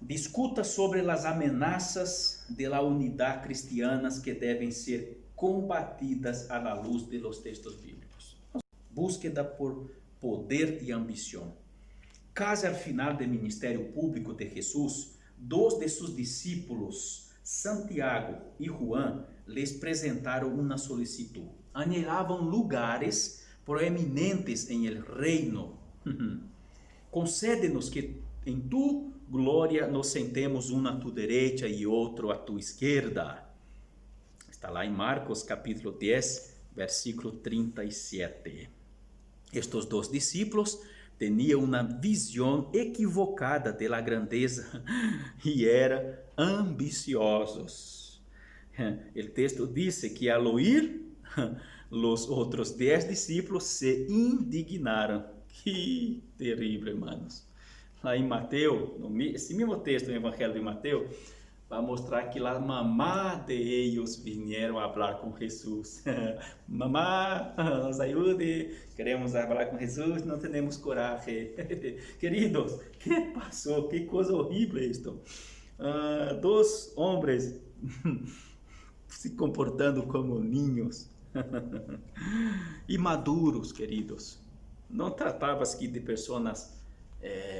Discuta sobre as ameaças de la unidade cristianas que devem ser combatidas à luz de los textos bíblicos. Búsqueda por poder e ambição. Casi al final do ministério público de Jesus, dois de seus discípulos, Santiago e Juan, les apresentaram uma solicitud. Anhelavam lugares proeminentes em el reino. Concede-nos que em tu glória nos sentemos um a tu direita e outro a tu esquerda. Está lá em Marcos capítulo 10, versículo 37. Estes dois discípulos tinham uma visão equivocada da grandeza e eram ambiciosos. O texto diz que al oír, os outros 10 discípulos se indignaram. Que terrível, hermanos. Lá em Mateus, esse mesmo texto no Evangelho de Mateus, vai mostrar que a mamá de eles vieram falar com Jesus. Mamá, nos ajude, queremos falar com Jesus, não temos coragem. Queridos, que passou? Que coisa horrível isto. Dois homens se comportando como ninhos. Imaduros, queridos. Não tratavas aqui de pessoas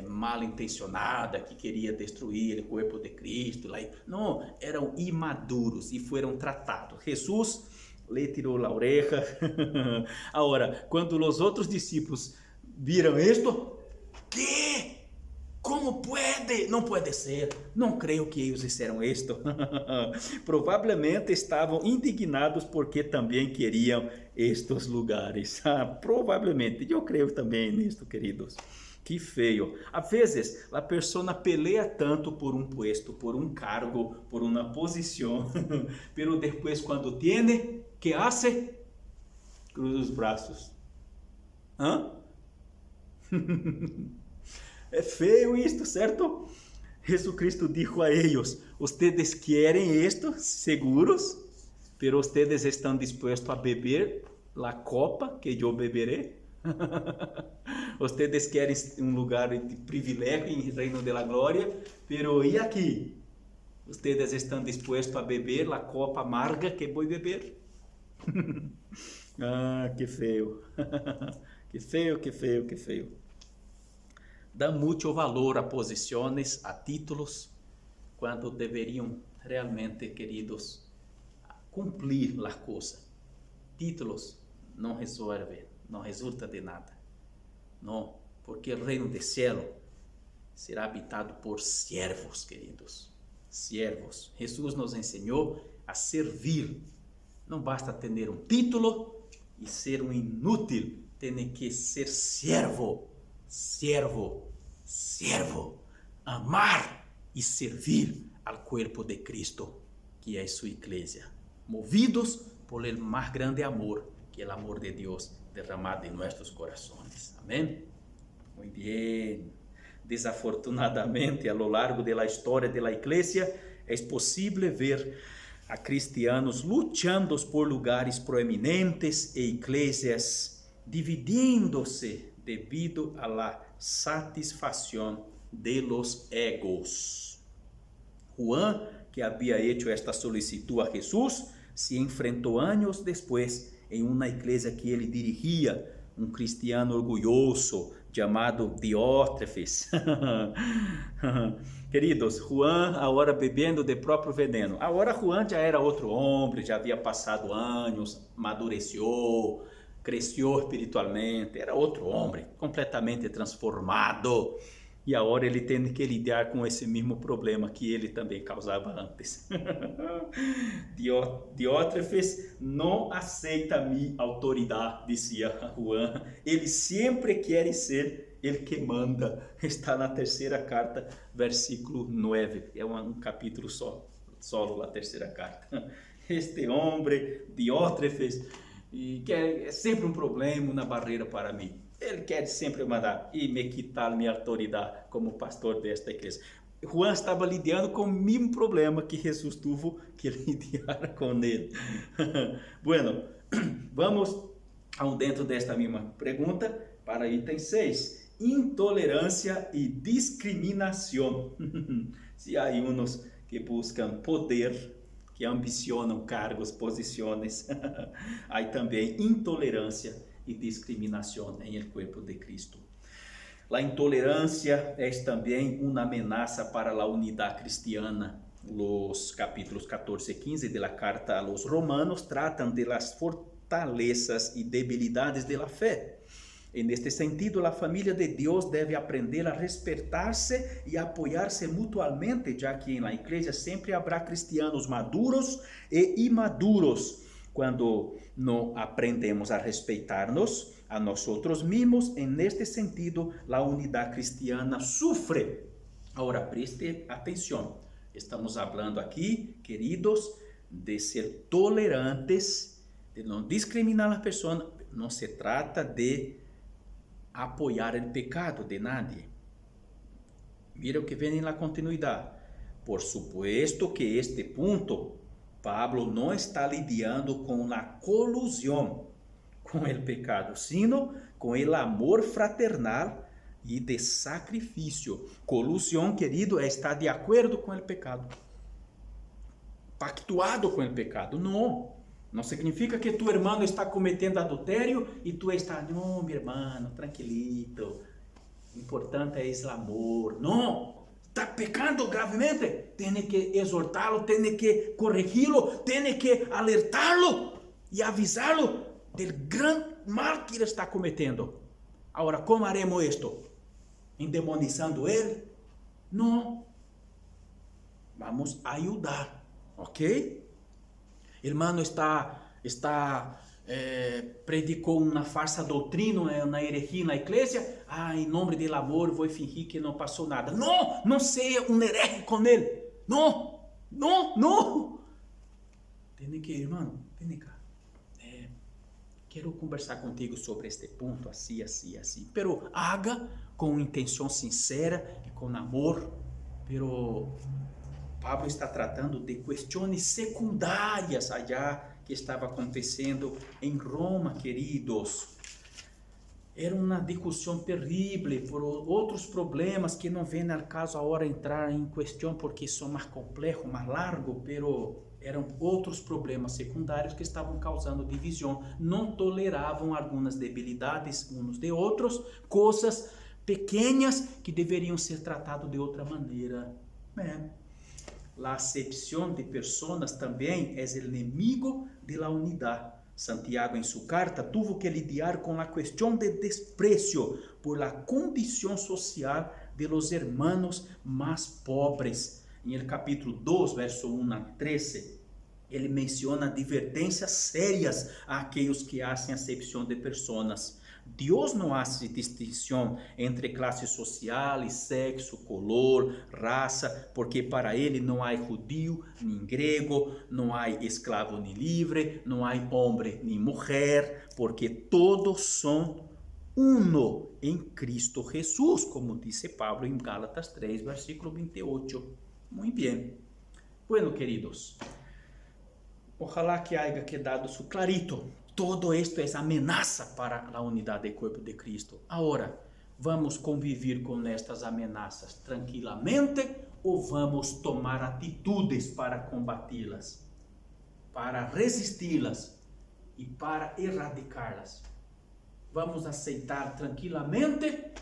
mal intencionada, que queria destruir o corpo de Cristo. Não, eram imaduros e foram tratados. Jesus lhe tirou a oreja. Agora, quando os outros discípulos viram isto, que? Como pode? Não pode ser. Não creio que eles fizeram isto. Provavelmente estavam indignados porque também queriam estes lugares. Provavelmente. Eu creio também nisto, queridos. Que feio. Às vezes, a pessoa pelea tanto por um puesto, por um cargo, por uma posição, pero depois, quando tiene, que hace? Cruza os braços. É feio isto, certo? Jesucristo dijo a eles: ustedes querem isto, seguros, pero ustedes estão dispostos a beber a copa que eu beberé? Ustedes querem um lugar de privilégio em reino de la glória, pero e aqui? Ustedes estão dispostos a beber a copa amarga que vou beber? Que feio. Que feio, que feio, que feio. Dá muito valor a posições, a títulos, quando deveriam realmente, queridos, cumprir a coisa. Títulos não resolvem, não resulta de nada. Não, porque o reino do céu será habitado por siervos, queridos. Siervos. Jesus nos ensinou a servir. Não basta ter um título e ser um inútil. Tem que ser siervo. Siervo. Siervo. Amar e servir ao corpo de Cristo, que é sua igreja. Movidos por el mais grande amor, que é o amor de Deus derramado em nossos corações. Amém? Muito bem. Desafortunadamente, a lo largo da história da igreja, é possível ver a cristianos lutando por lugares proeminentes e igrejas dividindo-se devido a la satisfação de los egos. Juan, que havia hecho esta solicitud a Jesus, se enfrentou anos depois em uma igreja que ele dirigia, um cristiano orgulhoso chamado Diótrefes. Queridos, Juan agora bebendo de próprio veneno. Agora Juan já era outro homem, já havia passado anos, amadureceu, cresceu espiritualmente, era outro homem, completamente transformado. E agora ele tem que lidar com esse mesmo problema que ele também causava antes. Diótrefes não aceita minha autoridade, dizia Juan. Ele sempre quer ser ele que manda. Está na terceira carta, versículo 9. É um capítulo solo a terceira carta. Este homem, Diótrefes, que é sempre um problema, uma barreira para mim. Ele quer sempre mandar e me quitar minha autoridade como pastor desta igreja. Juan estava lidando com o mesmo problema que Jesus teve que lidar com ele. Bueno, vamos ao dentro desta mesma pergunta para item 6. Intolerância e discriminação. Se há uns que buscam poder, que ambicionam cargos, posições, há também intolerância y discriminación en el cuerpo de Cristo. La intolerancia es también una amenaza para la unidad cristiana. Los capítulos 14 y 15 de la carta a los romanos tratan de las fortalezas y debilidades de la fe. En este sentido, la familia de Dios debe aprender a respetarse y apoyarse mutuamente, ya que en la iglesia siempre habrá cristianos maduros e inmaduros. Quando não aprendemos a respeitar-nos a nós mesmos, en este sentido, a unidade cristiana sofre. Agora, preste atenção. Estamos falando aqui, queridos, de ser tolerantes, de não discriminar a pessoa. Não se trata de apoiar o pecado de nadie. Mira o que vem na continuidade. Por supuesto que este ponto Pablo não está lidiando com a colusão com o pecado, sino com o amor fraternal e de sacrifício. Colusão, querido, é estar de acordo com o pecado, pactuado com o pecado. Não significa que tu irmão está cometendo adultério e tu está, não, meu irmão, tranquilito, o importante é o amor. Não. Está pecando gravemente, tem que exortá-lo, tem que corrigi-lo, tem que alertá-lo e avisá-lo do grande mal que ele está cometendo. Agora, como haremos isto? Endemonizando ele? Não. Vamos ajudar, ok? Irmão predicou uma falsa doutrina, uma heresia na igreja. Em nome do amor vou fingir que não passou nada. Não seja um herege com ele. Não. Tem que, irmão, vem cá. Quero conversar contigo sobre este ponto, assim. Pero haga com intenção sincera e com amor. Pero Pablo está tratando de questões secundárias allá que estava acontecendo em Roma, queridos. Era uma discussão terrível por outros problemas que não vem ao caso agora entrar em questão porque são mais complexos, mais largos, pero eram outros problemas secundários que estavam causando divisão. Não toleravam algumas debilidades uns de outros, coisas pequenas que deveriam ser tratadas de outra maneira. A acepção de pessoas também é o inimigo de la unidade. Santiago, em sua carta, teve que lidiar com a questão de desprezo por la condição social de los hermanos mais pobres. Em el capítulo 2, verso 1 a 13, ele menciona advertências sérias a aqueles que fazem acepção de pessoas. Deus não faz distinção entre classe social, sexo, color, raça, porque para ele não há judío nem grego, não há escravo nem livre, não há homem nem mulher, porque todos são uno em Cristo Jesus, como disse Pablo em Gálatas 3, versículo 28. Muito bem. Bueno, queridos, ojalá que haya quedado isso clarito. Todo esto é ameaça para a unidade do corpo de Cristo. Agora, vamos conviver com estas ameaças tranquilamente ou vamos tomar atitudes para combati-las, para resisti-las e para erradicá-las? Vamos aceitar tranquilamente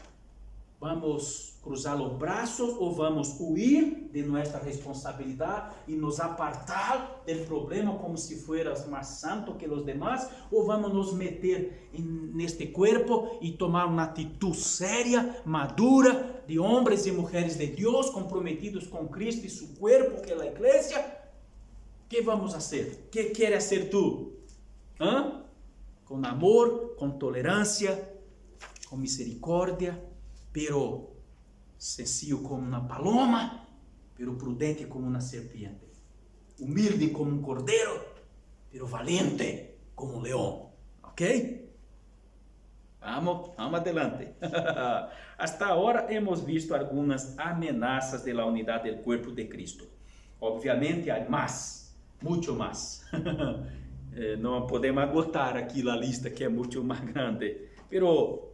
Vamos cruzar os braços ou vamos huir de nossa responsabilidade e nos apartar do problema como se fueras mais santo que os demás? Ou vamos nos meter neste corpo e tomar uma atitude séria, madura, de homens e mulheres de Deus, comprometidos com Cristo e seu corpo, que é a igreja? O que vamos fazer? O que queres ser tu? Com amor, com tolerância, com misericórdia, pero sencillo como uma paloma, pero prudente como uma serpiente, humilde como um cordeiro, pero valente como um leão, ok? Vamos adelante. Hasta agora hemos visto algumas ameaças de la unidade del cuerpo de Cristo. Obviamente há mais, muito mais. Não podemos agotar aqui a lista, que é muito mais grande, pero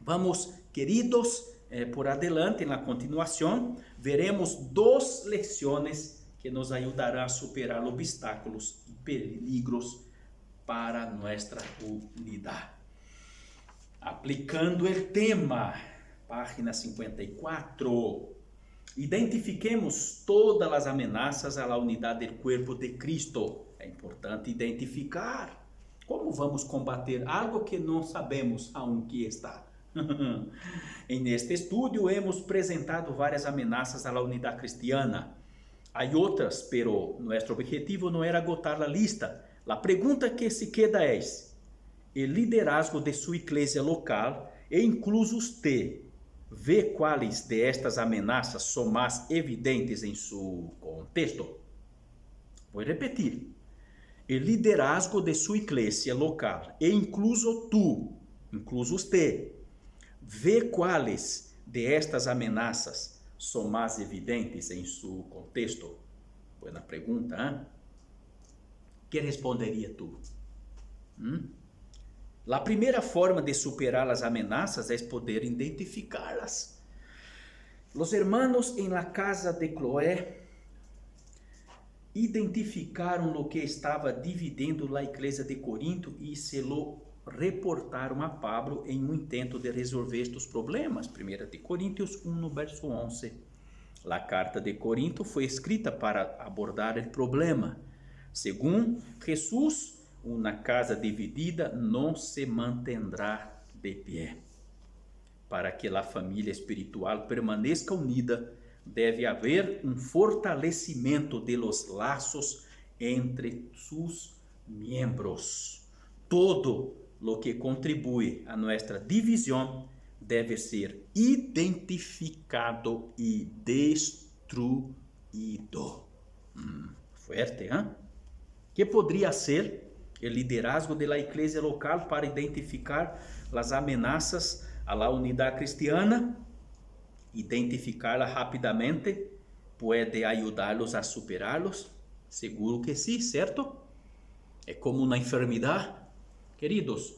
vamos, queridos, por adelante, na continuação, veremos 2 lições que nos ajudarão a superar obstáculos e peligros para nossa unidade. Aplicando o tema, página 54, identifiquemos todas as ameaças à unidade do corpo de Cristo. É importante identificar. Como vamos combater algo que não sabemos aonde está? En este estudio hemos presentado várias ameaças à unidade cristiana. Há outras, pero nosso objetivo não era agotar a lista. A pergunta que se queda é: o liderazgo de sua igreja local, e incluso você, vê quais de estas ameaças são mais evidentes em seu contexto? Vou repetir. O liderazgo de sua igreja local, e incluso você, vê quais de estas ameaças são mais evidentes em seu contexto? Boa pergunta, hein? Que responderia tu? A primeira forma de superar as ameaças é poder identificá-las. Os hermanos em la casa de Cloé identificaram o que estava dividindo a igreja de Corinto e se lo reportaram a Pablo em um intento de resolver estes problemas. 1 de Coríntios 1, verso 11. A carta de Corinto foi escrita para abordar o problema. Segundo Jesus, uma casa dividida não se mantendrá de pé. Para que a família espiritual permaneça unida, deve haver um fortalecimento de los laços entre seus membros. Todo lo que contribui a nossa divisão deve ser identificado e destruído. Fuerte, hein? Que poderia ser o liderazgo da igreja local para identificar as ameaças à unidade cristiana? Identificá-la rapidamente pode ajudá-los a superá-los? Seguro que sim, certo? É como uma enfermidade. Queridos,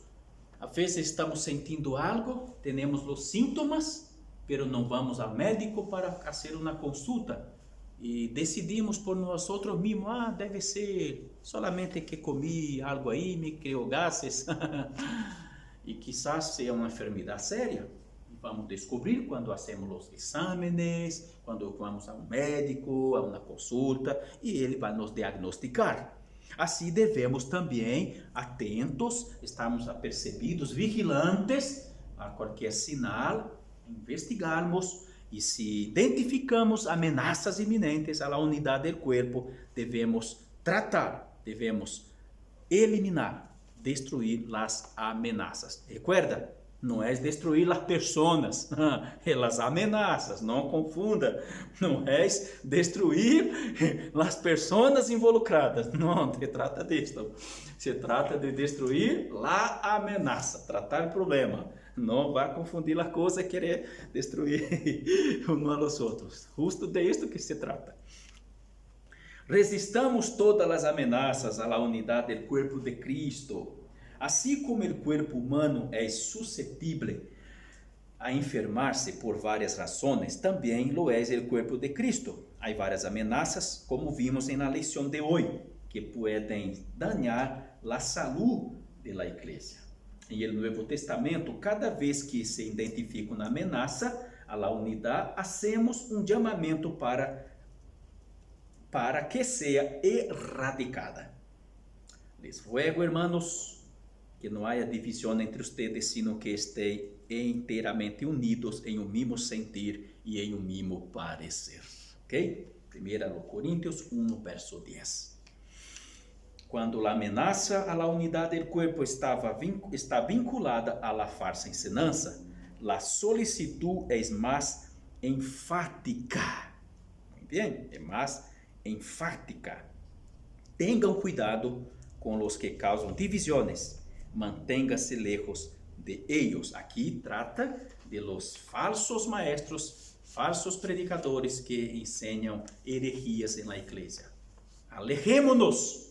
às vezes estamos sentindo algo, temos os sintomas, pero não vamos ao médico para fazer uma consulta e decidimos por nós mesmos, deve ser solamente que comi algo aí, me criou gases e quizás seja uma enfermidade séria. Vamos descobrir quando fazemos os exames, quando vamos ao médico, a uma consulta e ele vai nos diagnosticar. Assim devemos também, atentos, estarmos apercebidos, vigilantes a qualquer sinal, investigarmos e se identificamos ameaças iminentes à unidade do corpo, devemos tratar, devemos eliminar, destruir as ameaças. Recuerda, não é destruir as pessoas, é as ameaças, não confunda. Não é destruir as pessoas involucradas, não se trata disso. Se trata de destruir a ameaça, tratar o problema. Não vá confundir as coisas e querer destruir uns aos outros. Justo de isto que se trata. Resistamos todas as ameaças à unidade do corpo de Cristo. Assim como o corpo humano é suscetível a enfermar-se por várias razões, também lo é o corpo de Cristo. Há várias ameaças, como vimos na lição de hoje, que podem dañar a saúde da igreja. Em el Novo Testamento, cada vez que se identifica uma ameaça, a la unidad, hacemos un llamamiento para que sea erradicada. Les ruego, hermanos, que no haya división entre ustedes, sino que estén enteramente unidos en un mismo sentir y en un mismo parecer. ¿Ok? 1 Corintios 1, verso 10. Cuando la amenaza a la unidad del cuerpo está vinculada a la falsa enseñanza, la solicitud es más enfática. Muy bien, es más enfática. Tengan cuidado con los que causan divisiones. Manténgase lejos de ellos. Aquí trata de los falsos maestros, falsos predicadores que enseñan herejías en la iglesia. Alejémonos.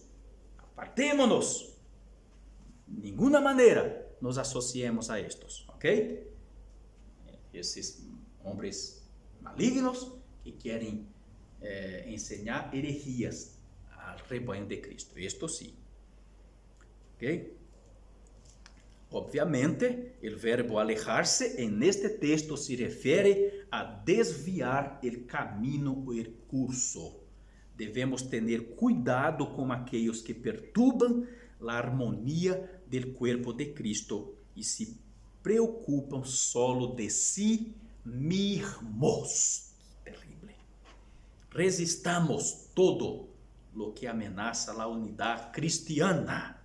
Apartémonos. De ninguna manera nos asociemos a estos, ¿ok? Esses hombres malignos que quieren enseñar herejías al rebaño de Cristo. Esto sí, ¿ok? Obviamente, el verbo alejarse en este texto se refiere a desviar el camino o el curso. Devemos ter cuidado com aqueles que perturbam a harmonia do corpo de Cristo e se preocupam solo de si mismos. Terrible. Resistamos todo lo que amenaza a unidade cristiana.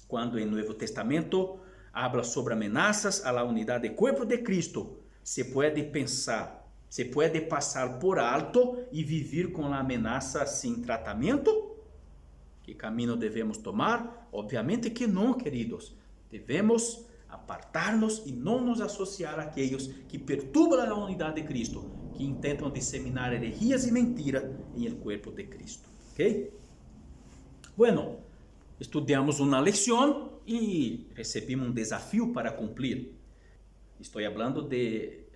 Quando em Novo Testamento habla sobre amenazas a la unidade do corpo de Cristo, se pode pensar, se pode passar por alto e viver com a ameaça sem tratamento? Que caminho devemos tomar? Obviamente que não, queridos. Devemos apartar-nos e não nos associar àqueles que perturbam a unidade de Cristo, que intentam disseminar herejías e mentiras em el corpo de Cristo. ¿Ok? Bueno, estudamos uma lição e recebemos um desafio para cumprir. Estou falando del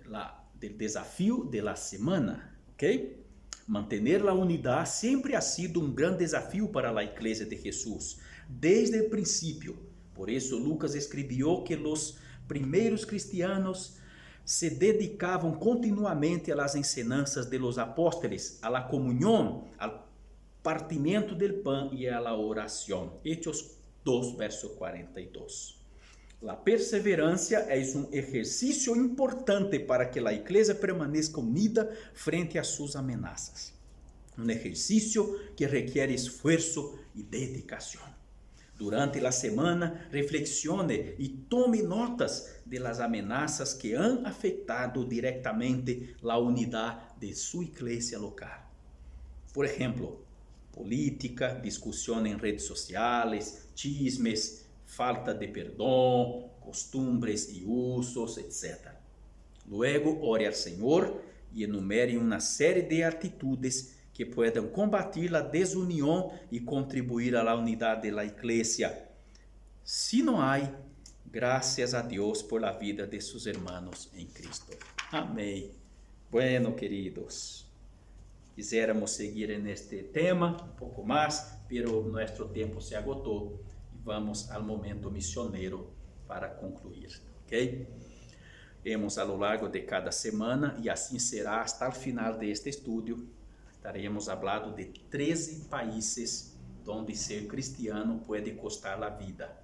desafio de la semana, ¿ok? Mantener la unidad siempre ha sido un gran desafío para la iglesia de Jesús, desde el principio. Por eso Lucas escribió que los primeros cristianos se dedicaban continuamente a las enseñanzas de los apóstoles, a la comunión, al partimiento del pan y a la oración. Hechos 2, verso 42. La perseverancia es un ejercicio importante para que la iglesia permanezca unida frente a sus amenazas. Un ejercicio que requiere esfuerzo y dedicación. Durante la semana, reflexione y tome notas de las amenazas que han afectado directamente la unidad de su iglesia local. Por ejemplo, política, discusión en redes sociales, chismes, falta de perdão, costumbres e usos, etc. Luego, ore al Senhor e enumere uma série de atitudes que puedan combatir a desunião e contribuir a la unidade de la iglesia. Si no hay, gracias a Dios por la vida de sus hermanos en Cristo. Amém. Bueno, queridos, quisiéramos seguir en este tema un poco más, pero nuestro tiempo se agotó. Vamos ao momento missioneiro para concluir, ok? Hemos a lo largo de cada semana, e assim será hasta o final deste estudo, estaremos falando de 13 países onde ser cristiano pode custar a vida.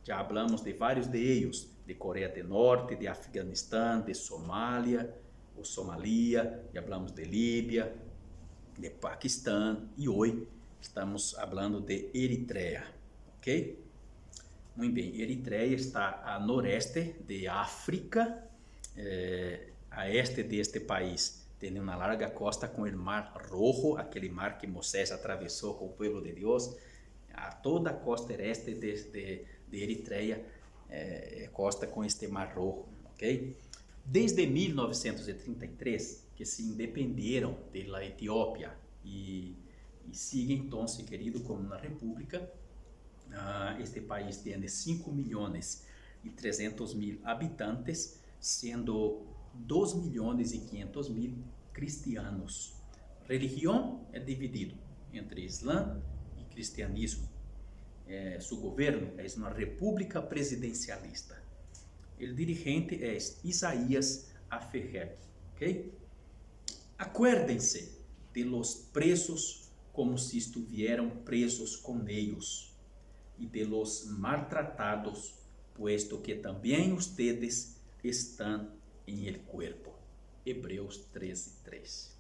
Já falamos de vários de ellos, de Coreia do Norte, de Afeganistão, de Somália, já falamos de Líbia, de Paquistão, e hoje estamos falando de Eritreia, ok? Muito bem, Eritreia está a noreste de África, a este deste país tem uma larga costa com o Mar Rojo, aquele mar que Moisés atravessou com o povo de Deus. A toda a costa este de Eritreia costa com este Mar Rojo, ok? Desde 1933 que se independeram da Etiópia e sigue então, querido, como uma república. Este país tem 5.300.000 habitantes, sendo 2.500.000 cristianos. Religião é dividido entre Islã e cristianismo. Su governo é uma república presidencialista. O dirigente é Isaías Afewerki, ok? Acuérdense de los presos como si estuvieran presos con ellos, y de los maltratados, puesto que también ustedes están en el cuerpo. Hebreos 13:3.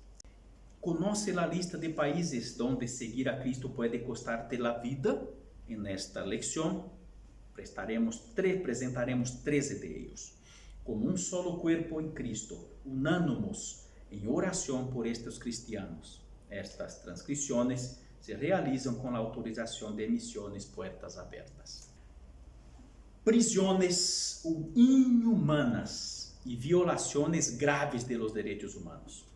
¿Conoce la lista de países donde seguir a Cristo puede costarte la vida? En esta lección presentaremos 13 de ellos. Como un solo cuerpo en Cristo, unánimos en oración por estos cristianos. Estas transcripciones se realizan con la autorización de Misiones Puertas Abertas. Prisiones inhumanas y violaciones graves de los derechos humanos.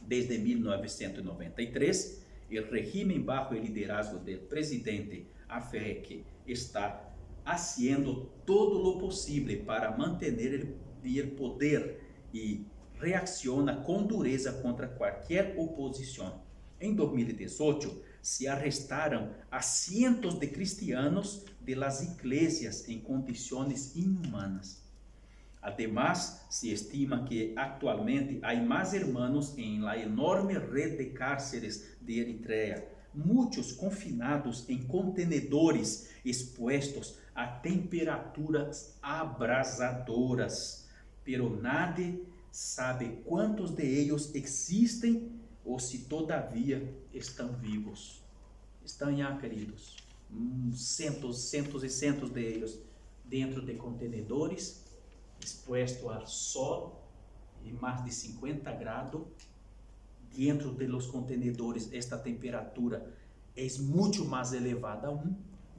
Desde 1993, el régimen bajo el liderazgo del presidente Afewerki está haciendo todo lo posible para mantener el poder y reacciona con dureza contra cualquier oposición. En 2018, se arrestaron a cientos de cristianos de las iglesias en condiciones inhumanas. Además, se estima que actualmente hay más hermanos en la enorme red de cárceles de Eritrea, muchos confinados en contenedores expuestos a temperaturas abrasadoras, pero nadie sabe cuántos de ellos existen ou se todavia estão vivos. Estão já, queridos, centos e centos de eles dentro de contenedores, expuesto ao sol e mais de 50 graus. Dentro de los contenedores, esta temperatura é muito mais elevada aún.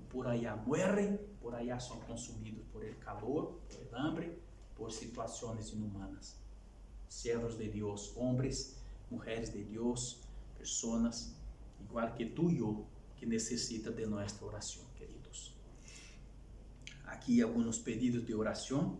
Por allá muerem, por allá são consumidos por el calor, por el hambre, por situações inhumanas. Servos de Deus, homens, mulheres de Deus, pessoas igual que tu e eu, que necessita de nossa oração, queridos. Aqui alguns pedidos de oração.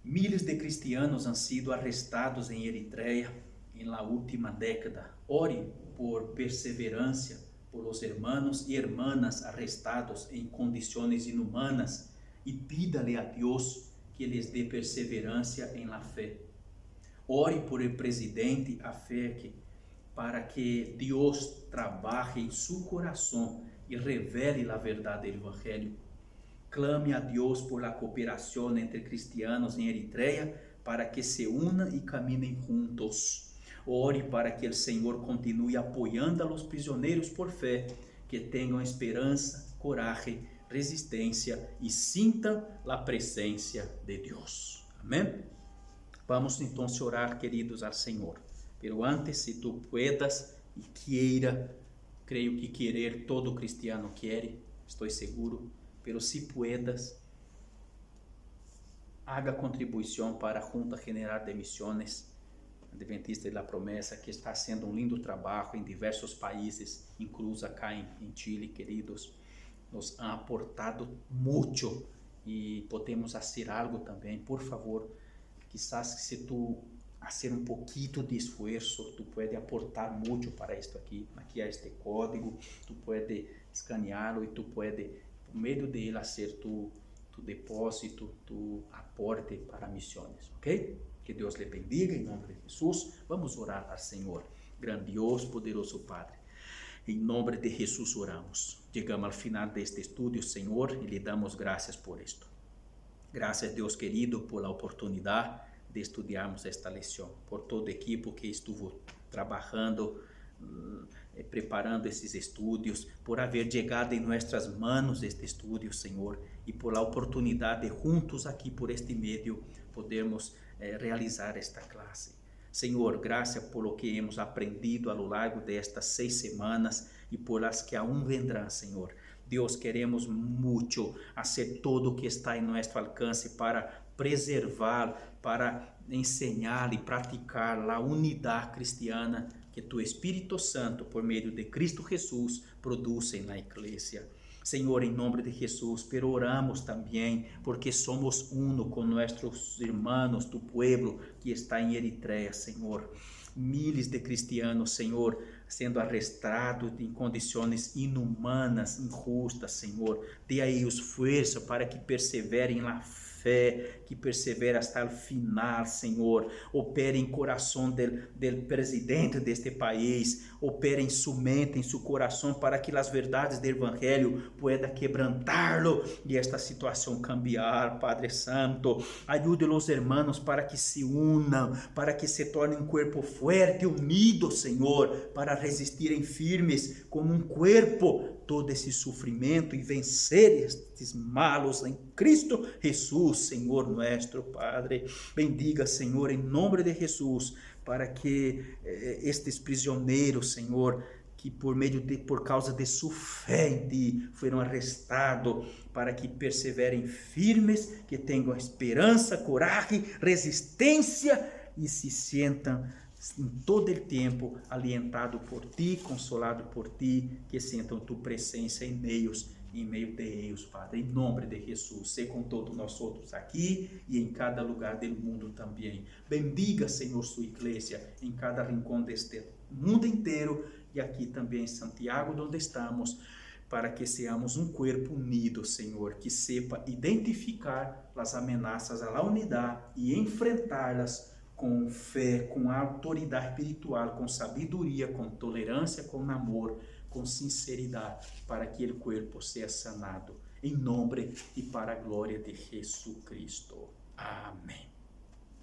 Miles de cristianos han sido arrestados em Eritreia em la última década. Ore por perseverancia por los hermanos y hermanas arrestados en condiciones inhumanas y pídale a Dios que les dé perseverancia en la fe. Ore por el presidente Afewerki para que Dios trabaje en su corazón y revele la verdad del Evangelio. Clame a Dios por la cooperación entre cristianos en Eritrea para que se unan y caminen juntos. Ore para que o Senhor continue apoiando a los prisioneiros por fé, que tenham esperança, coragem, resistência e sintam a presença de Deus. Amém? Vamos então orar, queridos, ao Senhor. Pero antes, se tu puedas e queira, creio que querer todo cristiano quer, estou seguro, pero se puedas, haga contribuição para a Junta General de Missões Adventista da Promessa, que está sendo lindo trabalho em diversos países, incluso acá em Chile, queridos. Nos han aportado muito e podemos fazer algo também. Por favor, quizás se tu fazer um pouquinho de esforço, tu pode aportar muito para isto aqui. Aqui há este código, tu pode escaneá-lo e tu pode, por meio dele, fazer tu depósito, tu aporte para missões, ok? Que Deus lhe bendiga em nome de Jesus. Vamos orar ao Senhor. Grandioso, poderoso Padre. Em nome de Jesus oramos. Chegamos ao final deste estudo, Senhor, e lhe damos graças por isto. Graças, Deus querido, por a oportunidade de estudarmos esta lição, por todo o equipo que estuvo trabalhando, preparando esses estudos, por haver chegado em nossas mãos este estudo, Senhor, e por a oportunidade de juntos aqui por este meio podermos realizar esta classe. Senhor, graças por lo que hemos aprendido a lo largo destas 6 semanas e por as que aún vendrán, Senhor. Deus, queremos muito fazer todo o que está em nosso alcance para preservar, para ensinar e praticar a unidade cristiana que tu Espírito Santo, por meio de Cristo Jesus, produz na igreja. Senhor, em nome de Jesus, pero oramos também porque somos uno com nossos irmãos do pueblo que está em Eritreia, Senhor. Miles de cristianos, Senhor, sendo arrestados em condições inumanas, injustas, Senhor. Dê a eles força para que perseverem na fé fé, que persevera hasta o final, Senhor. Opere em coração del presidente deste país, opere em sua mente, em seu coração, para que as verdades do Evangelho pueda quebrantar-lo e esta situação cambiar, Padre Santo. Ajude os hermanos para que se unam, para que se tornem um corpo forte, unido, Senhor, para resistirem firmes como um corpo todo esse sofrimento e vencer estes malos em Cristo Jesus, Senhor nuestro Padre. Bendiga, Senhor, em nome de Jesus, para que estes prisioneiros, Senhor, que por causa de sua fé em Ti foram arrestados, para que perseverem firmes, que tenham esperança, coragem, resistência e se sentam em todo o tempo alientado por Ti, consolado por Ti, que sentam Tu presença em meio de eles, Padre, em nome de Jesus. Sei com todos nós outros aqui e em cada lugar do mundo também. Bendiga, Senhor, sua igreja em cada rincão deste mundo inteiro e aqui também em Santiago, onde estamos, para que seamos um corpo unido, Senhor, que sepa identificar as ameaças à unidade e enfrentá-las com fé, com autoridade espiritual, com sabedoria, com tolerância, com amor, com sinceridade, para que o corpo seja sanado, em nome e para a glória de Jesus Cristo. Amém.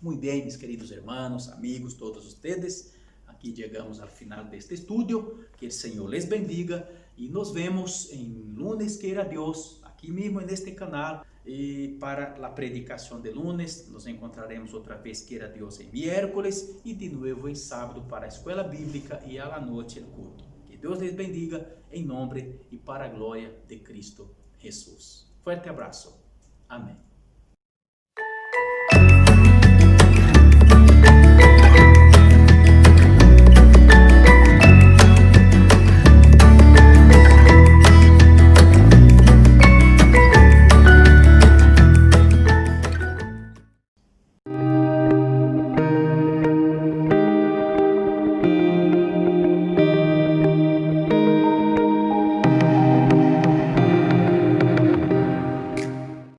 Muito bem, meus queridos irmãos, amigos, todos vocês, aqui chegamos ao final deste estudo. Que o Senhor les bendiga e nos vemos em lunes, queira Deus, aqui mesmo neste canal. E para a predicação de lunes, nos encontraremos outra vez, queira Deus, em miércoles e de novo em sábado para a escola bíblica e à noite o culto. Que Deus les bendiga em nome e para a glória de Cristo Jesus. Forte abraço. Amém.